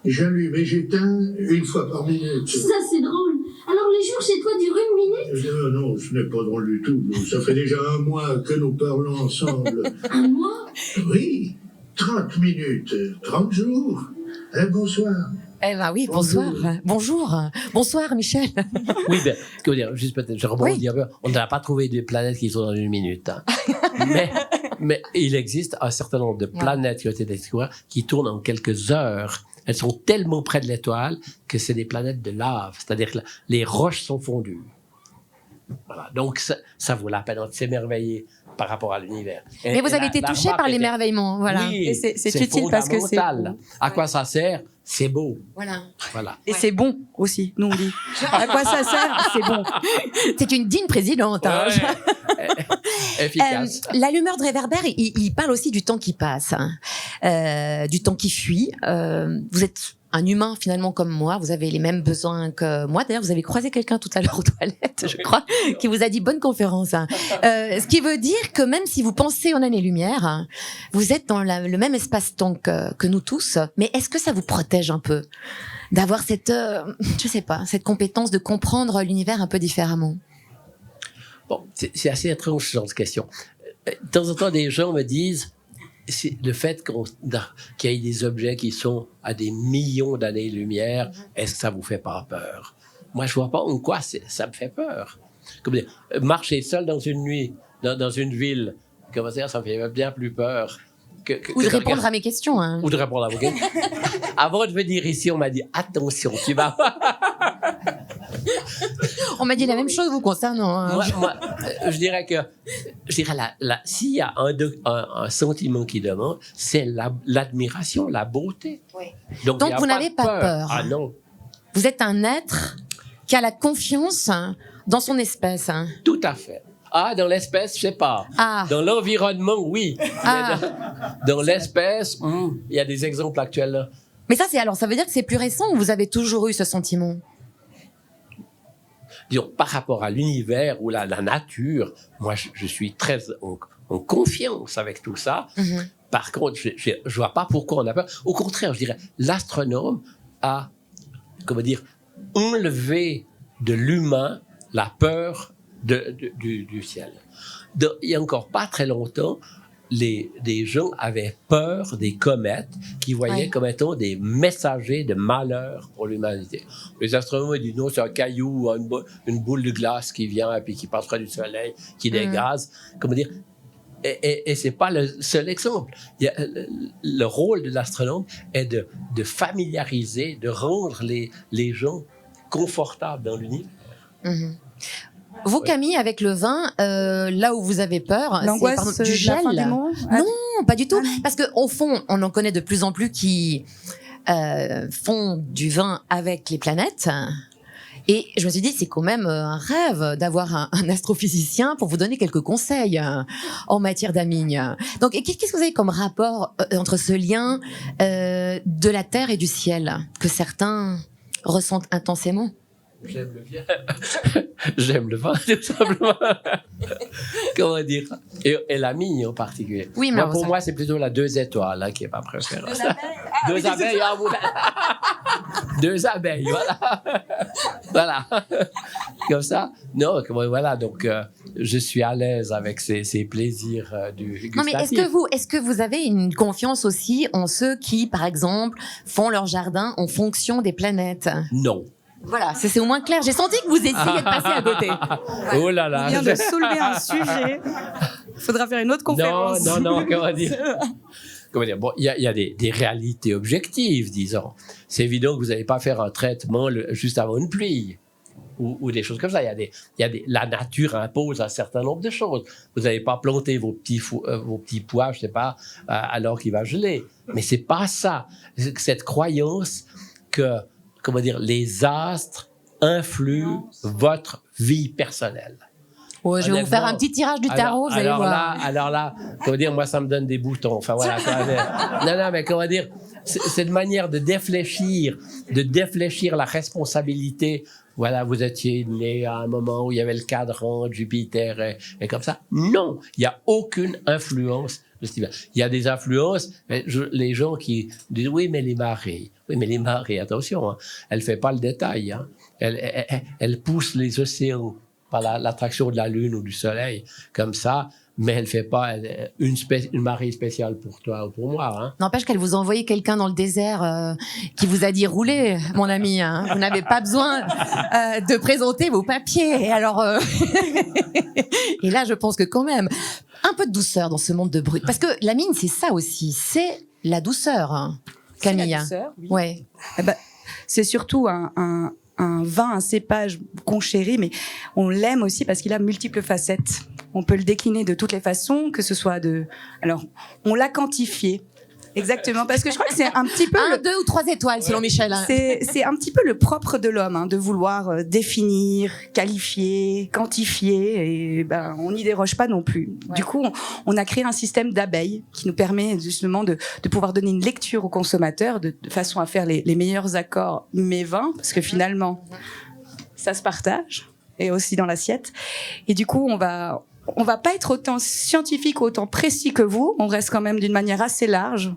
J'allume et j'éteins une fois par minute. Ça, c'est drôle. Alors les jours chez toi durent une minute? Non, ce n'est pas drôle du tout. Ça fait déjà 1 mois que nous parlons ensemble. 1 mois? Oui, 30 minutes, 30 jours. Bonsoir. Eh ben oui, bonsoir. Bonjour. Bonsoir, Michel. Oui, ben, que dire, juste peut-être, je rebondis un peu. On n'a pas trouvé des planètes qui sont dans une minute. Hein. mais il existe un certain nombre de planètes qui ont été découvertes qui tournent en quelques heures. Elles sont tellement près de l'étoile que c'est des planètes de lave. C'est-à-dire que les roches sont fondues. Voilà. Donc, ça vaut la peine de s'émerveiller par rapport à l'univers. Mais vous avez été touché par l'émerveillement, voilà. Oui, Et c'est utile parce que c'est fondamental. À quoi ça sert? C'est beau. Voilà. Et c'est bon aussi, nous on dit. À quoi ça sert? C'est bon. C'est une digne présidente. Hein. Efficace. L'allumeur de réverbère, il parle aussi du temps qui passe, hein. Du temps qui fuit. Vous êtes un humain finalement comme moi, vous avez les mêmes besoins que moi. D'ailleurs, vous avez croisé quelqu'un tout à l'heure aux toilettes, je crois, qui vous a dit bonne conférence. Hein. Ce qui veut dire que même si vous pensez en années-lumière, hein, vous êtes dans le même espace-temps que nous tous. Mais est-ce que ça vous protège un peu d'avoir cette, je sais pas, cette compétence de comprendre l'univers un peu différemment? Bon, c'est assez étrange ce genre de question. De temps en temps, des gens me disent c'est le fait qu'il y ait des objets qui sont à des millions d'années-lumière, est-ce que ça vous fait pas peur? Moi, je vois pas en quoi ça me fait peur. Comme dire, marcher seul dans une nuit, dans une ville, comment dire, ça me fait bien plus peur. Ou de répondre à mes questions. Hein. Ou de répondre à vos questions. Avant de venir ici, on m'a dit attention, tu vas. On m'a dit la même chose vous concernant. Hein. Moi, je dirais s'il y a un sentiment qui demande, c'est l'admiration, la beauté. Oui. Donc vous n'avez pas peur. Ah non. Vous êtes un être qui a la confiance dans son espèce. Hein. Tout à fait. Ah, dans l'espèce, je sais pas. Ah. Dans l'environnement, oui. Ah. Dans l'espèce, il y a des exemples actuels là. Mais ça veut dire que c'est plus récent ou vous avez toujours eu ce sentiment? Disons, par rapport à l'univers ou la nature, moi, je suis très en confiance avec tout ça. Mm-hmm. Par contre, je vois pas pourquoi on a peur. Au contraire, je dirais, l'astronome a, enlevé de l'humain la peur du ciel. Il y a encore pas très longtemps, des gens avaient peur des comètes qui voyaient comme étant des messagers de malheur pour l'humanité. Les astronomes disent non, c'est un caillou, une boule de glace qui vient et puis qui passera du soleil, qui dégaze. Et c'est pas le seul exemple. Le rôle de l'astronome est de familiariser, de rendre les gens confortables dans l'univers. Mm-hmm. Vous, Camille, avec le vin, là où vous avez peur, l'angoisse du gel. La fin du monde. Non, pas du tout. Parce qu'au fond, on en connaît de plus en plus qui font du vin avec les planètes. Et je me suis dit, c'est quand même un rêve d'avoir un astrophysicien pour vous donner quelques conseils en matière d'amigne. Donc, qu'est-ce que vous avez comme rapport entre ce lien de la Terre et du ciel que certains ressentent intensément? J'aime le vin. J'aime le vin, tout simplement. Comment dire? Et la mine en particulier. Oui, mais pour moi, c'est plutôt la 2 étoiles hein, qui est pas préférée. 2 abeilles, ah, vous... 2 abeilles, voilà. Voilà. Comme ça. Non, voilà. Donc, je suis à l'aise avec ces plaisirs du gustatif. Non, mais est-ce que vous avez une confiance aussi en ceux qui, par exemple, font leur jardin en fonction des planètes? Non. Voilà, c'est au moins clair. J'ai senti que vous essayez de passer à côté. Oh là là. On vient de soulever un sujet. Il faudra faire une autre conférence. Non, comment dire? Bon, il y a des réalités objectives, disons. C'est évident que vous n'allez pas faire un traitement juste avant une pluie. Ou des choses comme ça. La nature impose un certain nombre de choses. Vous n'allez pas planter vos petits pois, je sais pas, alors qu'il va geler. Mais c'est pas ça. Cette croyance que, comment dire, les astres influent votre vie personnelle. Ouais, je vais vous faire un petit tirage du tarot, vous allez voir. Alors là, comment dire, moi ça me donne des boutons. Enfin voilà. Non, mais comment dire, c'est une manière de défléchir la responsabilité. Voilà, vous étiez né à un moment où il y avait le cadran de Jupiter et comme ça. Non, il n'y a aucune influence de ce type. Il y a des influences, mais les gens qui disent oui, mais les marées. Oui, mais les marées, attention, hein, elle fait pas le détail. Hein. Elle pousse les océans par l'attraction de la Lune ou du Soleil, comme ça, mais elle fait pas une marée spéciale pour toi ou pour moi. Hein. N'empêche qu'elle vous a envoyé quelqu'un dans le désert qui vous a dit roulez, mon ami. Hein. Vous n'avez pas besoin de présenter vos papiers. Et alors, et là, je pense que quand même, un peu de douceur dans ce monde de brut. Parce que la mine, c'est ça aussi, c'est la douceur, hein, Camille. La douceur, oui. Ouais. C'est surtout un vin, un cépage qu'on chérit, mais on l'aime aussi parce qu'il a multiples facettes. On peut le décliner de toutes les façons, que ce soit Alors, on l'a quantifié. Exactement, parce que je crois que c'est un petit peu... 2 ou 3 étoiles, selon Michel. C'est un petit peu le propre de l'homme, hein, de vouloir définir, qualifier, quantifier, et on n'y déroge pas non plus. Ouais. Du coup, on a créé un système d'abeilles qui nous permet justement de pouvoir donner une lecture aux consommateurs de façon à faire les meilleurs accords mets-vins, parce que finalement, ça se partage, et aussi dans l'assiette. Et du coup, on va pas être autant scientifique ou autant précis que vous. On reste quand même d'une manière assez large.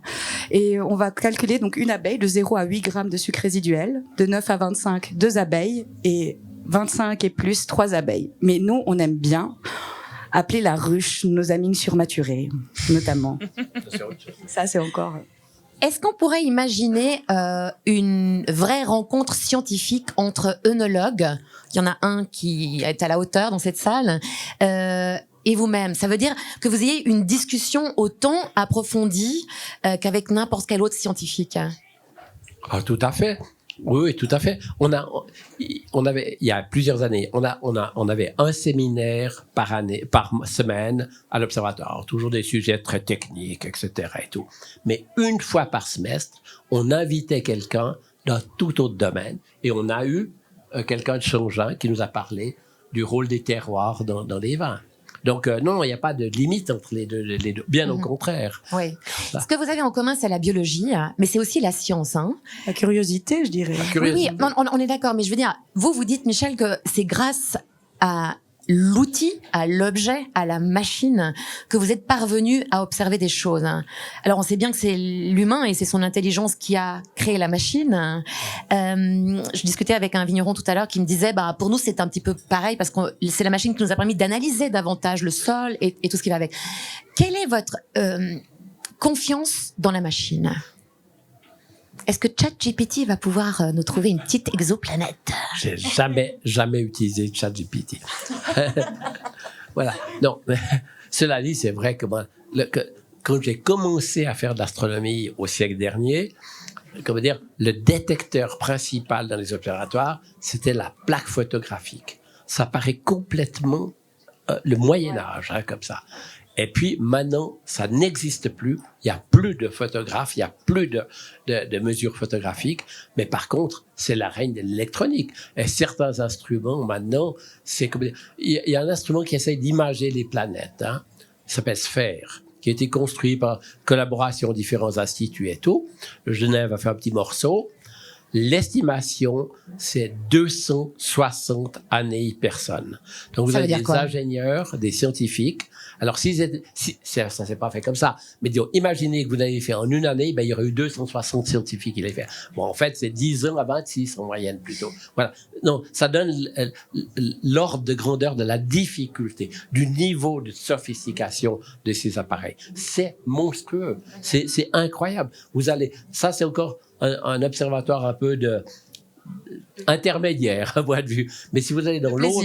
Et on va calculer donc une abeille de 0 à 8 grammes de sucre résiduel, de 9 à 25, 2 abeilles, et 25 et plus, 3 abeilles. Mais nous, on aime bien appeler la ruche nos amines surmaturées, notamment. Ça, c'est encore... Est-ce qu'on pourrait imaginer une vraie rencontre scientifique entre œnologues? Il y en a un qui est à la hauteur dans cette salle. Et vous-même, ça veut dire que vous ayez une discussion autant approfondie qu'avec n'importe quel autre scientifique. Ah, tout à fait. Oui, tout à fait. On avait, il y a plusieurs années, on avait un séminaire par semaine à l'observatoire. Alors, toujours des sujets très techniques, etc. et tout. Mais une fois par semestre, on invitait quelqu'un d'un tout autre domaine. Et on a eu quelqu'un de Changin qui nous a parlé du rôle des terroirs dans les vins. Donc, non, il n'y a pas de limite entre les deux. Bien au contraire. Oui. Ce que vous avez en commun, c'est la biologie, mais c'est aussi la science. Hein. La curiosité, je dirais. Oui, on est d'accord, mais je veux dire, vous dites, Michel, que c'est grâce à l'outil, à l'objet, à la machine, que vous êtes parvenu à observer des choses. Alors, on sait bien que c'est l'humain et c'est son intelligence qui a créé la machine. Je discutais avec un vigneron tout à l'heure qui me disait, pour nous, c'est un petit peu pareil parce que c'est la machine qui nous a permis d'analyser davantage le sol et tout ce qui va avec. Quelle est votre confiance dans la machine ? Est-ce que ChatGPT va pouvoir nous trouver une petite exoplanète ? J'ai jamais utilisé ChatGPT. Voilà. Non, mais cela dit, c'est vrai que quand j'ai commencé à faire de l'astronomie au siècle dernier, le détecteur principal dans les observatoires, c'était la plaque photographique. Ça paraît complètement le Moyen-Âge, comme ça. Et puis maintenant, ça n'existe plus. Il n'y a plus de photographes, il n'y a plus de mesures photographiques. Mais par contre, c'est la règne de l'électronique. Et certains instruments, maintenant, c'est comme... Il y a un instrument qui essaie d'imager les planètes, hein. Il s'appelle Sphère, qui a été construit par collaboration de différents instituts et tout. Genève a fait un petit morceau. L'estimation, c'est 260 années personne. Donc, vous avez des ingénieurs, des scientifiques. Alors, ça s'est pas fait comme ça. Mais disons, imaginez que vous l'avez fait en une année, ben, il y aurait eu 260 scientifiques qui l'avaient fait. Bon, en fait, c'est 10 ans à 26 en moyenne, plutôt. Voilà. Non, ça donne l'ordre de grandeur de la difficulté, du niveau de sophistication de ces appareils. C'est monstrueux. C'est incroyable. Ça, c'est encore un observatoire un peu intermédiaire, à point de vue. Mais si vous allez dans l'autre,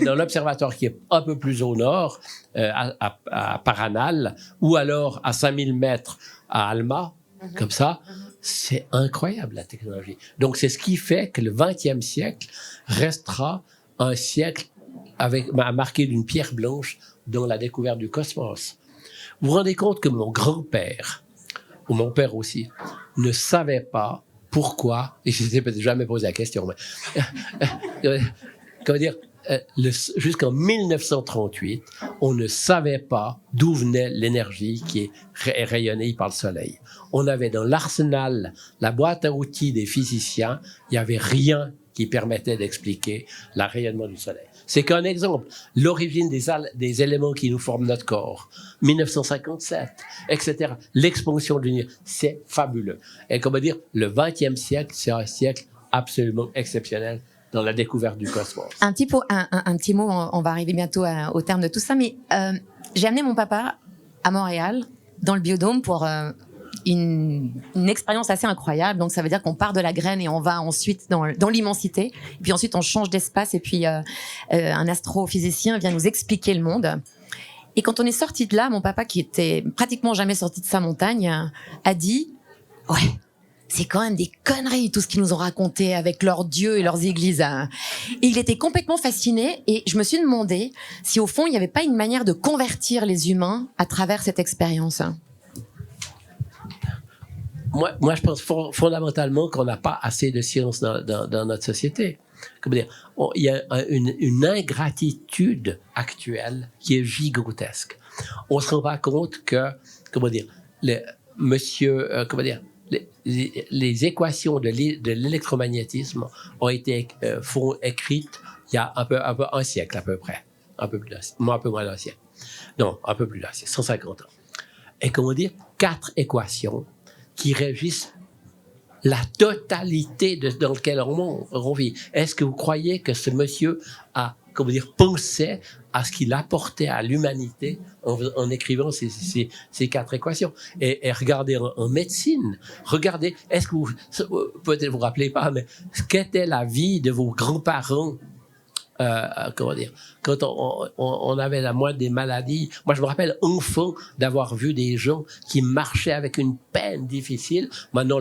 dans l'observatoire qui est un peu plus au nord, à Paranal, ou alors à 5000 mètres à Alma, comme ça, c'est incroyable la technologie. Donc c'est ce qui fait que le XXe siècle restera un siècle marqué d'une pierre blanche dans la découverte du cosmos. Vous vous rendez compte que mon grand-père, ou mon père aussi, ne savait pas pourquoi, et je ne s'étais peut-être jamais posé la question, mais, comment dire, jusqu'en 1938, on ne savait pas d'où venait l'énergie qui est rayonnée par le soleil. On avait dans l'arsenal, la boîte à outils des physiciens, il n'y avait rien qui permettait d'expliquer le rayonnement du soleil. C'est qu'un exemple. L'origine des éléments qui nous forment notre corps, 1957, etc. L'expansion de l'univers, c'est fabuleux. Et comment dire, le XXe siècle, c'est un siècle absolument exceptionnel dans la découverte du cosmos. Un petit mot, on va arriver bientôt au terme de tout ça, mais j'ai amené mon papa à Montréal, dans le Biodôme, pour une expérience assez incroyable. Donc ça veut dire qu'on part de la graine et on va ensuite dans l'immensité. Et puis ensuite on change d'espace et puis un astrophysicien vient nous expliquer le monde. Et quand on est sorti de là, mon papa, qui était pratiquement jamais sorti de sa montagne, a dit « Ouais, c'est quand même des conneries tout ce qu'ils nous ont raconté avec leurs dieux et leurs églises. » Et il était complètement fasciné et je me suis demandé si au fond il n'y avait pas une manière de convertir les humains à travers cette expérience. Moi, je pense fondamentalement qu'on n'a pas assez de science dans notre société. Comment dire, il y a une ingratitude actuelle qui est gigantesque. On se rend pas compte que, comment dire, les équations de l'électromagnétisme ont été écrites il y a un siècle à peu près, un peu moins d'un siècle. Non, un peu plus d'un siècle, 150 ans. Et comment dire, 4 équations qui régissent la totalité dans laquelle on vit. Est-ce que vous croyez que ce monsieur pensait à ce qu'il apportait à l'humanité en écrivant ces 4 équations? Et regardez en médecine, regardez, est-ce que peut-être vous rappelez pas, mais qu'était la vie de vos grands-parents? Quand on avait la moindre des maladies. Moi, je me rappelle, enfant, d'avoir vu des gens qui marchaient avec une peine difficile. Maintenant,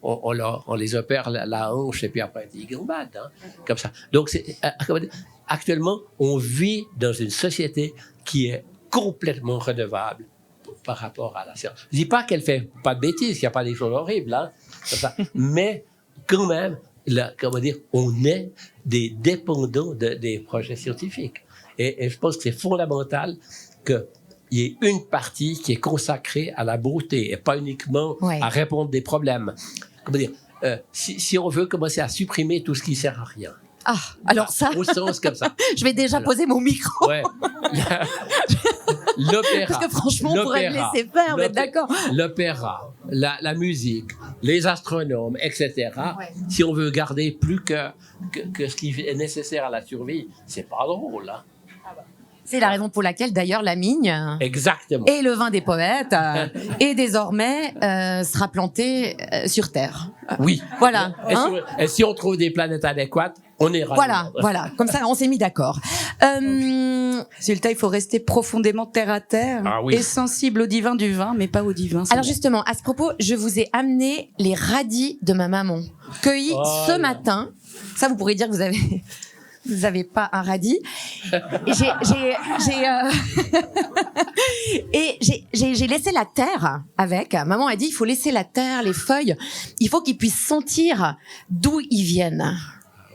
on les opère la hanche et puis après, ils gambadent, hein, comme ça. Donc, actuellement, on vit dans une société qui est complètement redevable par rapport à la science. Je dis pas qu'elle fait pas de bêtises, qu'il n'y a pas des choses horribles, hein, comme ça. Mais quand même, on est des dépendants des projets scientifiques. Et je pense que c'est fondamental qu'il y ait une partie qui est consacrée à la beauté et pas uniquement à répondre des problèmes. Si on veut commencer à supprimer tout ce qui sert à rien. Ah, alors ça, au sens comme ça. Je vais déjà poser mon micro. Ouais. L'opéra. Parce que franchement, on pourrait le laisser faire, mais d'accord. L'opéra, la musique, les astronomes, etc. Si on veut garder plus que ce qui est nécessaire à la survie, c'est pas drôle, hein. C'est la raison pour laquelle, d'ailleurs, la Migne Exactement. Et le vin des poètes et désormais sera planté sur Terre. Oui. Voilà. Et si on trouve des planètes adéquates, on ira. Voilà. Comme ça, on s'est mis d'accord. Résultat, il faut rester profondément terre à terre et sensible au divin du vin, mais pas au divin. Alors justement, à ce propos, je vous ai amené les radis de ma maman, cueillis ce matin. Ça, vous pourrez dire que vous avez... Vous n'avez pas un radis. Et j'ai laissé la terre avec. Maman a dit, il faut laisser la terre, les feuilles. Il faut qu'ils puissent sentir d'où ils viennent.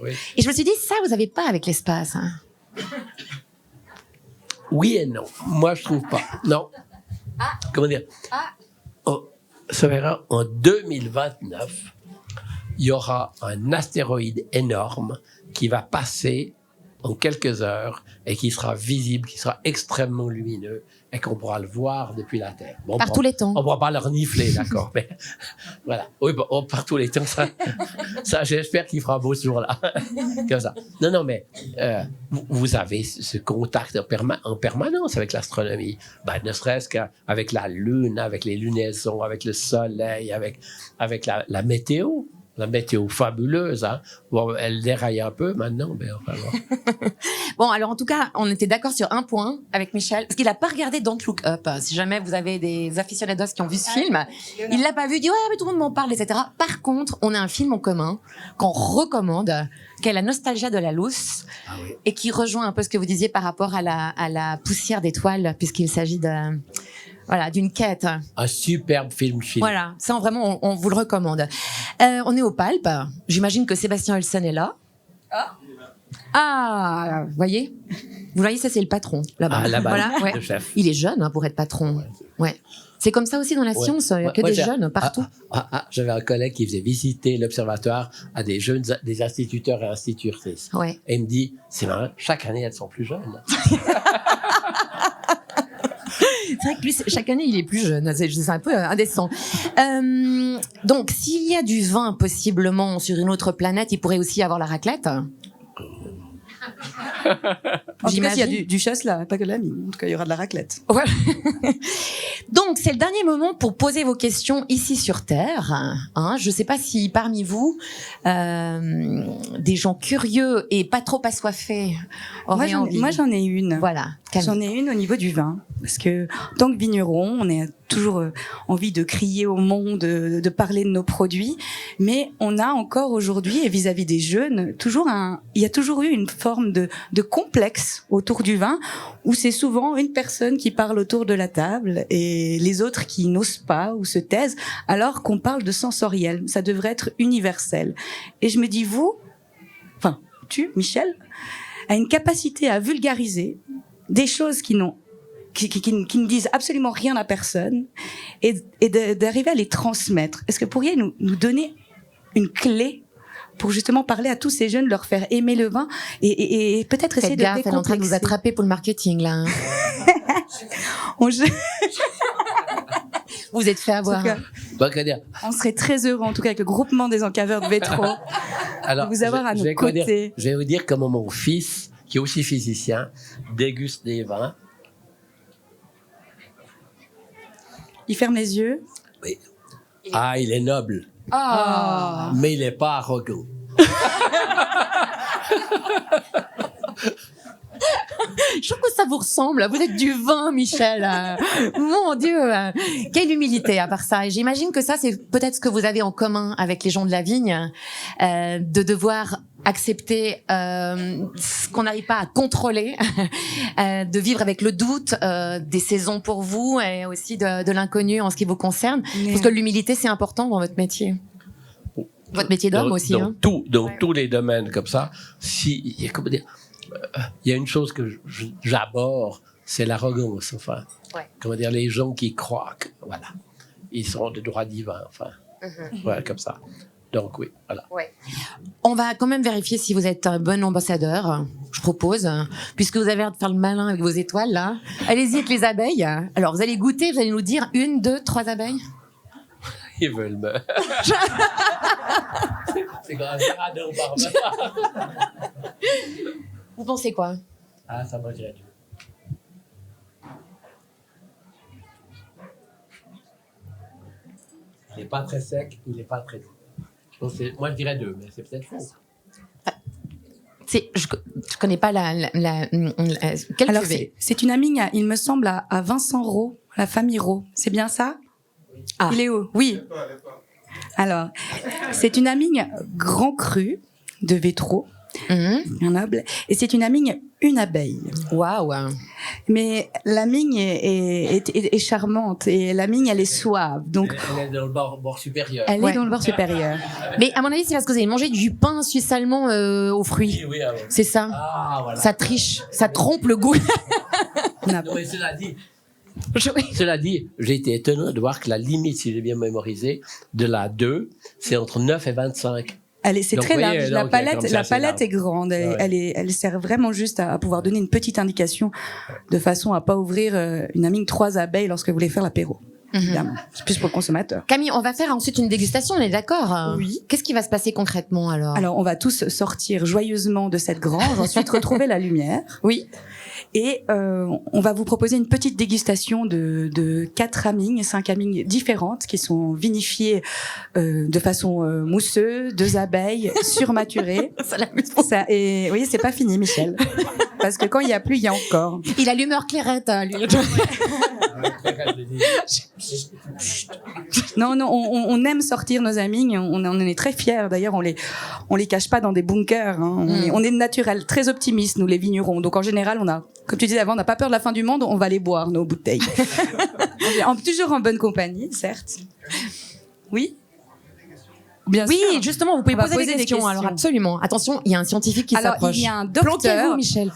Oui. Et je me suis dit, ça, vous n'avez pas avec l'espace. Hein. Oui et non. Moi, je trouve pas. Non. Comment dire? Ça verra, en 2029, il y aura un astéroïde énorme qui va passer en quelques heures et qui sera visible, qui sera extrêmement lumineux et qu'on pourra le voir depuis la Terre. Bon, Par tous les temps. On ne pourra pas le renifler, d'accord, mais voilà. Oui, par tous les temps, ça j'espère qu'il fera beau ce jour-là. Comme ça. Non, mais vous avez ce contact en permanence avec l'astronomie. Ben, ne serait-ce qu'avec la Lune, avec les lunaisons, avec le Soleil, avec la météo. La météo fabuleuse, hein. Bon, elle déraille un peu maintenant, mais enfin bon. Bon, alors en tout cas, on était d'accord sur un point avec Michel, parce qu'il n'a pas regardé Don't Look Up. Si jamais vous avez des aficionados qui ont vu ce film, il l'a pas vu, il dit ouais, mais tout le monde m'en parle, etc. Par contre, on a un film en commun qu'on recommande, qui est La Nostalgia de la Luce, et qui rejoint un peu ce que vous disiez par rapport à la poussière d'étoiles, puisqu'il s'agit d'une quête. Un superbe film. Voilà, ça vraiment, on vous le recommande. On est au Palp. J'imagine que Sébastien Olsen est là. Vous voyez, ça c'est le patron là-bas. Ah, là-bas, voilà, le chef. Il est jeune pour être patron. Ouais. C'est comme ça aussi dans la science, il n'y a que des jeunes partout. J'avais un collègue qui faisait visiter l'observatoire à des jeunes, des instituteurs et institutrices. Ouais. Et il me dit, c'est marrant, chaque année elles sont plus jeunes. C'est vrai que chaque année, il est plus jeune. C'est un peu indécent. Donc, s'il y a du vin possiblement sur une autre planète, il pourrait aussi y avoir la raclette. En tout cas, s'il y a du chasse là, pas que de la mine. En tout cas, il y aura de la raclette. Voilà. Donc, c'est le dernier moment pour poser vos questions ici sur Terre. Hein, je ne sais pas si parmi vous, des gens curieux et pas trop assoiffés auraient envie. Moi, j'en ai une. Voilà. J'en ai une au niveau du vin. Parce que, en tant que vigneron, on a toujours envie de crier au monde, de parler de nos produits. Mais on a encore aujourd'hui, et vis-à-vis des jeunes, il y a toujours eu une forme de complexe autour du vin, où c'est souvent une personne qui parle autour de la table et les autres qui n'osent pas ou se taisent, alors qu'on parle de sensoriel. Ça devrait être universel. Et je me dis, tu, Michel, as une capacité à vulgariser des choses qui ne disent absolument rien à personne et d'arriver à les transmettre. Est-ce que vous pourriez nous donner une clé pour justement parler à tous ces jeunes, leur faire aimer le vin et peut-être essayer de décomplexer. Elle est en train de vous attraper pour le marketing, là. Hein. Vous êtes fait avoir. On serait très heureux, en tout cas, avec le groupement des encaveurs de Vétro, de vous avoir à nos côtés. Je vais vous dire comment mon fils, qui est aussi physicien, déguste des vins. Il ferme les yeux. Oui. Il est noble. Mais il n'est pas arrogant. Je trouve que ça vous ressemble. Vous êtes du vin, Michel. Mon Dieu, quelle humilité à part ça. Et j'imagine que ça, c'est peut-être ce que vous avez en commun avec les gens de la vigne, de devoir accepter ce qu'on n'arrive pas à contrôler, de vivre avec le doute des saisons pour vous et aussi de l'inconnu en ce qui vous concerne. Parce que l'humilité, c'est important dans votre métier. Votre métier d'homme aussi. Dans tous les domaines comme ça, il y a une chose que j'abhorre, c'est l'arrogance. Enfin, les gens qui croient que, ils sont de droit divin. Enfin, comme ça. Donc oui, voilà. Ouais. On va quand même vérifier si vous êtes un bon ambassadeur, je propose, puisque vous avez l'air de faire le malin avec vos étoiles là. Allez-y avec les abeilles. Alors vous allez goûter, vous allez nous dire 1, 2, 3 abeilles. Ils veulent me... C'est grave. Vous pensez quoi? Ça me regrette. Il n'est pas très sec, il n'est pas très doux. Moi, je dirais 2, mais c'est peut-être faux. Je connais pas quelle Alors, cuvée? c'est une Amigne, il me semble, à Vincent Roux, la famille Roux. C'est bien ça? Il est où? Oui. Alors, c'est une Amigne grand cru de Vétro. bien noble. Et c'est une abeille. Waouh. Mais la migne est charmante et la migne, elle est suave. Donc, elle est dans le bord supérieur. Elle est dans le bord supérieur. Mais à mon avis, c'est parce que vous avez mangé du pain suisse-allemand aux fruits. Oui, c'est ça. Ah, voilà. Ça triche, ça trompe le goût. Non, mais cela dit, j'ai été étonné de voir que la limite, si j'ai bien mémorisé, de la 2, c'est entre 9 et 25. C'est très large. La palette est grande. Elle sert vraiment juste à pouvoir donner une petite indication de façon à pas ouvrir une amigne 3 abeilles lorsque vous voulez faire l'apéro. Évidemment. C'est plus pour le consommateur. Camille, on va faire ensuite une dégustation, on est d'accord? Oui. Qu'est-ce qui va se passer concrètement alors? Alors, on va tous sortir joyeusement de cette grange, ensuite retrouver la lumière. Oui. Et on va vous proposer une petite dégustation de 5 amignes différentes qui sont vinifiées de façon mousseuse, 2 abeilles surmaturées. Et oui, c'est pas fini, Michel. Parce que quand il y a plus, il y a encore. Il a l'humeur clairette, lui. Non, on aime sortir nos amignes. On en est très fiers. D'ailleurs, on les cache pas dans des bunkers. Hein. On est naturel, très optimistes, nous les vignerons. Donc en général, comme tu disais avant, on n'a pas peur de la fin du monde. On va les boire nos bouteilles. Toujours en bonne compagnie, certes. Oui. Bien oui, sûr. Justement, vous pouvez poser des questions. Alors absolument. Attention, il y a un scientifique qui s'approche. Alors il y a un docteur, Michel.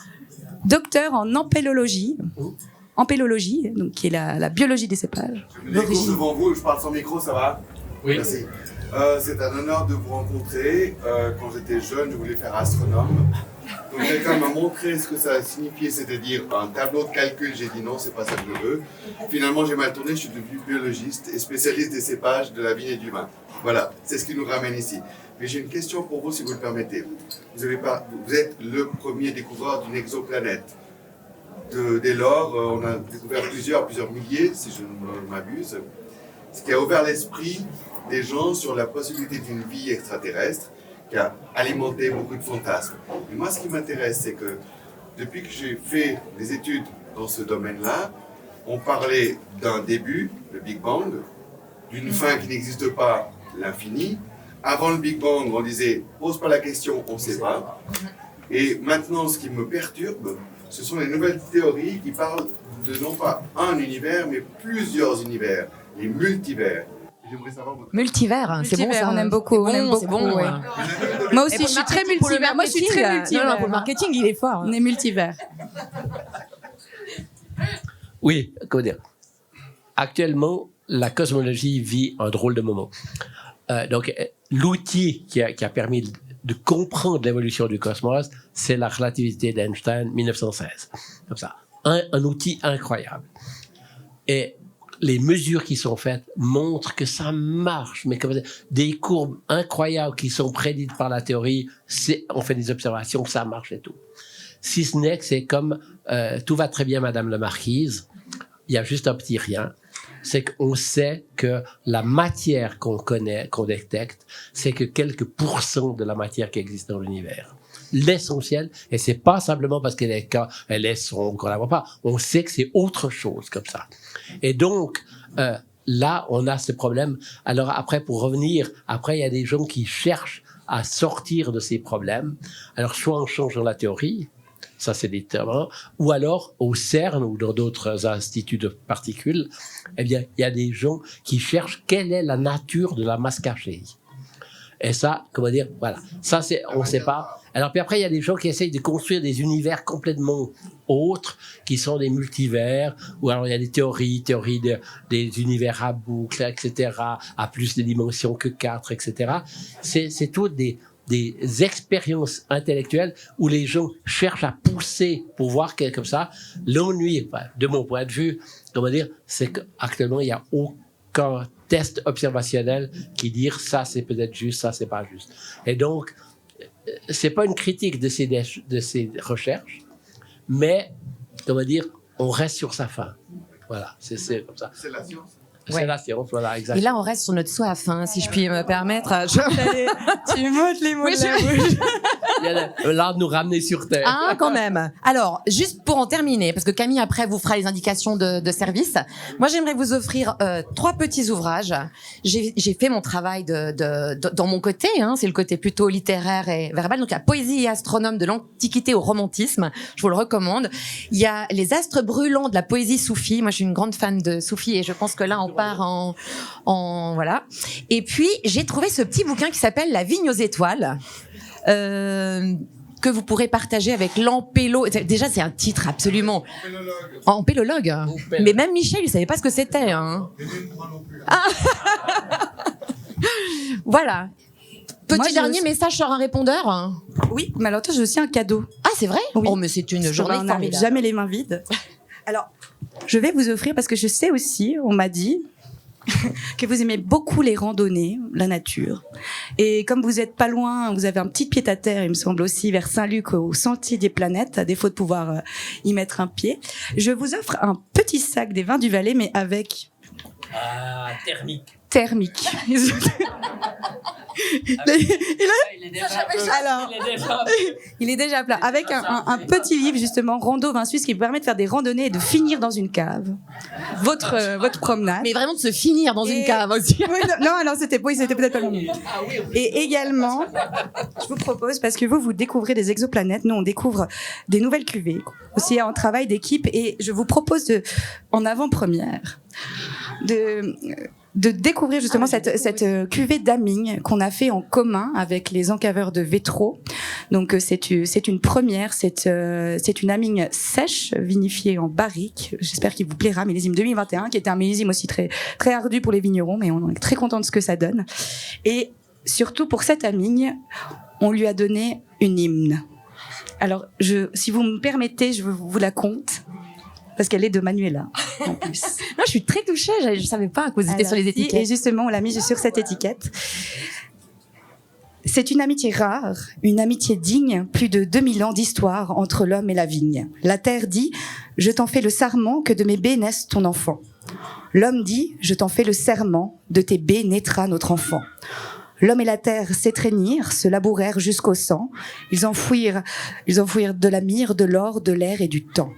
Docteur en ampélologie. Ampélologie, donc qui est la biologie des cépages. Je me découvre devant vous, je parle sans micro, ça va? Oui. Merci. C'est un honneur de vous rencontrer. Quand j'étais jeune, je voulais faire astronome. Donc quelqu'un m'a montré ce que ça signifiait, c'est-à-dire un tableau de calcul. J'ai dit non, c'est pas ça que je veux. Finalement, j'ai mal tourné, je suis devenu biologiste et spécialiste des cépages de la vigne et du vin. Voilà, c'est ce qui nous ramène ici. Mais j'ai une question pour vous, si vous le permettez. Vous êtes le premier découvreur d'une exoplanète. Dès lors, on a découvert plusieurs milliers, si je ne m'abuse, ce qui a ouvert l'esprit des gens sur la possibilité d'une vie extraterrestre, qui a alimenté beaucoup de fantasmes. Et moi, ce qui m'intéresse, c'est que depuis que j'ai fait des études dans ce domaine-là, on parlait d'un début, le Big Bang, d'une fin qui n'existe pas, l'infini. Avant le Big Bang, on disait « pose pas la question, on ne sait pas ». Et maintenant, ce qui me perturbe, ce sont les nouvelles théories qui parlent de non pas un univers, mais plusieurs univers, les multivers. Multivers, c'est bon ça. On aime beaucoup. C'est bon. Ouais. Moi aussi, je suis très multivers. Moi, je suis très multivers. Non, pour le marketing, il est fort. On est multivers. Oui, comment dire? Actuellement, la cosmologie vit un drôle de moment. Donc, l'outil qui a permis de comprendre l'évolution du cosmos, c'est la relativité d'Einstein, 1916. Comme ça. Un outil incroyable. Et les mesures qui sont faites montrent que ça marche, mais comme des courbes incroyables qui sont prédites par la théorie, on fait des observations, ça marche et tout. Si ce n'est que c'est comme tout va très bien, Madame la Marquise, il y a juste un petit rien, c'est qu'on sait que la matière qu'on connaît, qu'on détecte, c'est que quelques pourcents de la matière qui existe dans l'univers. L'essentiel, et c'est pas simplement parce qu'elle est sombre qu'on la voit pas, on sait que c'est autre chose comme ça. Et donc, là, on a ce problème. Alors après, pour revenir, après, il y a des gens qui cherchent à sortir de ces problèmes. Alors, soit en changeant la théorie, ça c'est des termes, ou alors au CERN ou dans d'autres instituts de particules, eh bien, il y a des gens qui cherchent quelle est la nature de la masse cachée. Et ça, comment dire, voilà. Ça, on ne sait pas. Alors, puis après, il y a des gens qui essayent de construire des univers complètement autres, qui sont des multivers, ou alors il y a des théories des univers à boucle, etc., à plus de dimensions que 4, etc. C'est tout des expériences intellectuelles où les gens cherchent à pousser pour voir quelque comme ça. L'ennui, de mon point de vue, comment dire, c'est qu'actuellement, il n'y a aucun test observationnel qui dit ça c'est peut-être juste, ça c'est pas juste. Et donc, c'est pas une critique de ces recherches, mais, comment dire, on reste sur sa fin. Voilà, c'est comme ça. C'est la science. C'est la science, voilà, exactement. Et là, on reste sur notre soif, hein, si je puis me permettre. Tu montes les mots Oui, de la bouche. Il y a l'art de nous ramener sur terre. Ah, quand même. Alors, juste pour en terminer, parce que Camille, après, vous fera les indications de service. Moi, j'aimerais vous offrir 3 petits ouvrages. J'ai fait mon travail dans mon côté, hein, c'est le côté plutôt littéraire et verbal. Donc, la poésie et astronome de l'Antiquité au romantisme. Je vous le recommande. Il y a les astres brûlants de la poésie soufie. Moi, je suis une grande fan de soufie et je pense que là, on part en voilà. Et puis, j'ai trouvé ce petit bouquin qui s'appelle La vigne aux étoiles. Que vous pourrez partager avec l'Ampélo. Déjà, c'est un titre absolument... Ampélologue. Mais même Michel, il savait pas ce que c'était. Hein. Ah. Voilà. Petit dernier message sur un répondeur. Oui, mais alors toi, j'ai aussi un cadeau. Ah, c'est vrai? Oui. Oh, mais c'est une journée On n'arrive formidable. jamais les mains vides. Alors, je vais vous offrir, parce que je sais aussi, on m'a dit, que vous aimez beaucoup les randonnées, la nature. Et comme vous êtes pas loin, vous avez un petit pied-à-terre, il me semble aussi, vers Saint-Luc, au Sentier des Planètes, à défaut de pouvoir y mettre un pied. Je vous offre un petit sac des vins du Valais, mais avec... Thermique. Thermique. Il est déjà plat. Avec un petit livre, justement, Rando Vin Suisse, qui vous permet de faire des randonnées et de finir dans une cave. Votre promenade. Mais vraiment de se finir dans une cave aussi. Oui, non, alors c'était peut-être pas le moment. Et également, je vous propose, parce que vous découvrez des exoplanètes, nous on découvre des nouvelles cuvées, aussi en travail d'équipe, et je vous propose en avant-première de découvrir justement cette cuvée d'Amigne qu'on a fait en commun avec les encaveurs de Vétro. Donc c'est une première, c'est une Amigne sèche vinifiée en barrique. J'espère qu'il vous plaira, millésime 2021, qui était un millésime aussi très très ardu pour les vignerons, mais on est très content de ce que ça donne. Et surtout pour cette Amigne, on lui a donné une hymne. Alors si vous me permettez, je vous la conte. Parce qu'elle est de Manuela, en plus. Non, je suis très touchée, je savais pas que vous étiez sur les étiquettes. Et justement, on l'a mise sur cette étiquette. C'est une amitié rare, une amitié digne, plus de 2000 ans d'histoire entre l'homme et la vigne. La terre dit, je t'en fais le sarment que de mes baies naisse ton enfant. L'homme dit, je t'en fais le serment, de tes baies naîtra notre enfant. L'homme et la terre s'étreignirent, se labourèrent jusqu'au sang. Ils enfouirent de la myrrhe, de l'or, de l'air et du temps.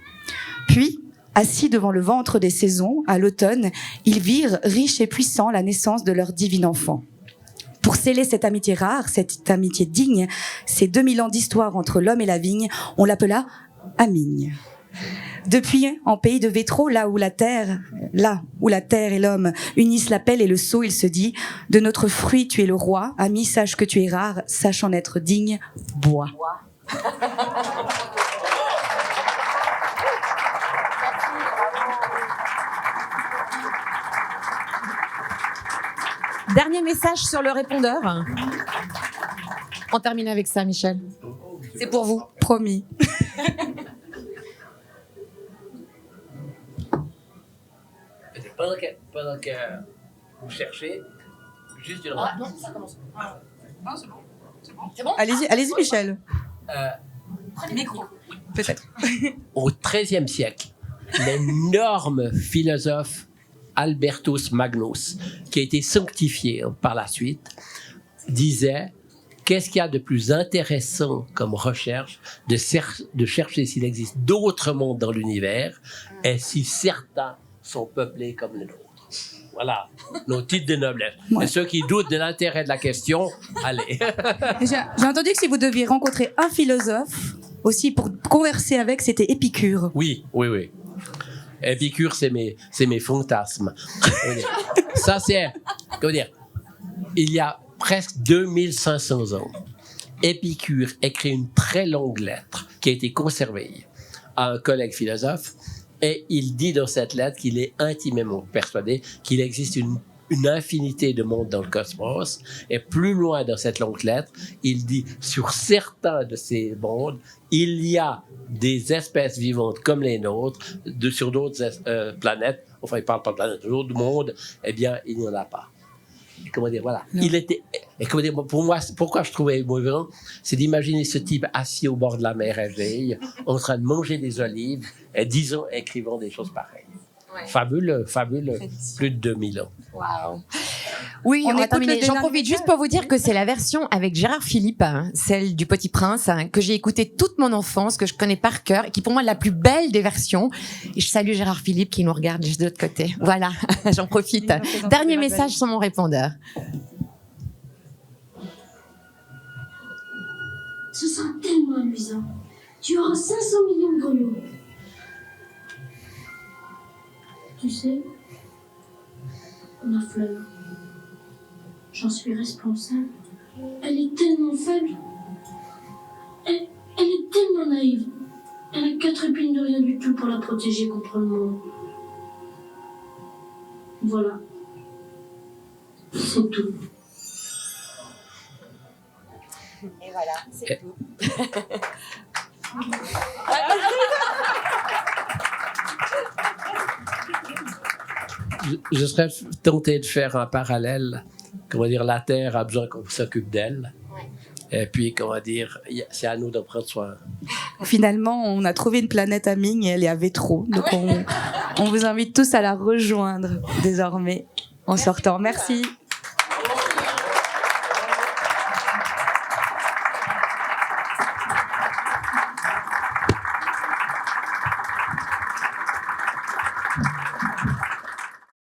Puis, assis devant le ventre des saisons, à l'automne, ils virent, riches et puissants, la naissance de leur divin enfant. Pour sceller cette amitié rare, cette amitié digne, ces 2000 ans d'histoire entre l'homme et la vigne, on l'appela Amigne. Depuis, en pays de Vétro, là où la terre et l'homme unissent la pelle et le seau, il se dit, de notre fruit tu es le roi, ami, sache que tu es rare, sache en être digne, bois. Dernier message sur le répondeur. On termine avec ça, Michel. C'est pour vous. Promis. Pendant que vous cherchez, juste une remarque. Non, ça commence. Non, c'est bon. Allez-y, Michel. Micro. Peut-être. Au XIIIe siècle, l'énorme philosophe Albertus Magnus, qui a été sanctifié par la suite, disait qu'est-ce qu'il y a de plus intéressant comme recherche de chercher s'il existe d'autres mondes dans l'univers et si certains sont peuplés comme les nôtres. Voilà, nos titres de noblesse. Ouais. Et ceux qui doutent de l'intérêt de la question, allez. J'ai entendu que si vous deviez rencontrer un philosophe, aussi pour converser avec, c'était Épicure. Oui. Épicure, c'est mes fantasmes. Ça, c'est, comment dire, il y a presque 2500 ans, Épicure écrit une très longue lettre qui a été conservée à un collègue philosophe, et il dit dans cette lettre qu'il est intimement persuadé qu'il existe une infinité de mondes dans le cosmos, et plus loin dans cette longue lettre, il dit sur certains de ces mondes, il y a des espèces vivantes comme les nôtres, sur d'autres planètes, enfin il parle pas de planètes, d'autres mondes, eh bien il n'y en a pas. Et comment dire, voilà. Il était, et comment dire, pour moi, pourquoi je trouvais émouvant, c'est d'imaginer ce type assis au bord de la mer Égée, en train de manger des olives, et disons, écrivant des choses pareilles. Fabuleux, plus de 2000 ans. Waouh. Oui, On on va écoute terminer. le J'en dernier profite juste message. pour vous dire que c'est la version avec Gérard Philippe, celle du Petit Prince, que j'ai écoutée toute mon enfance, que je connais par cœur, et qui pour moi est la plus belle des versions. Et je salue Gérard Philippe qui nous regarde juste de l'autre côté. Voilà, j'en profite. Dernier message sur mon répondeur. Ce sera tellement amusant. Tu auras 500 millions de grelots. Tu sais, ma fleur, j'en suis responsable. Elle est tellement faible. Elle est tellement naïve. Elle a 4 épines de rien du tout pour la protéger contre le monde. Voilà. C'est tout. Et voilà, c'est tout. Je serais tenté de faire un parallèle. Comment dire, la Terre a besoin qu'on s'occupe d'elle. Et puis, comment dire, c'est à nous d'en prendre soin. Finalement, on a trouvé une planète à Ming et elle est à Vétro. Donc, on vous invite tous à la rejoindre désormais en sortant. Merci.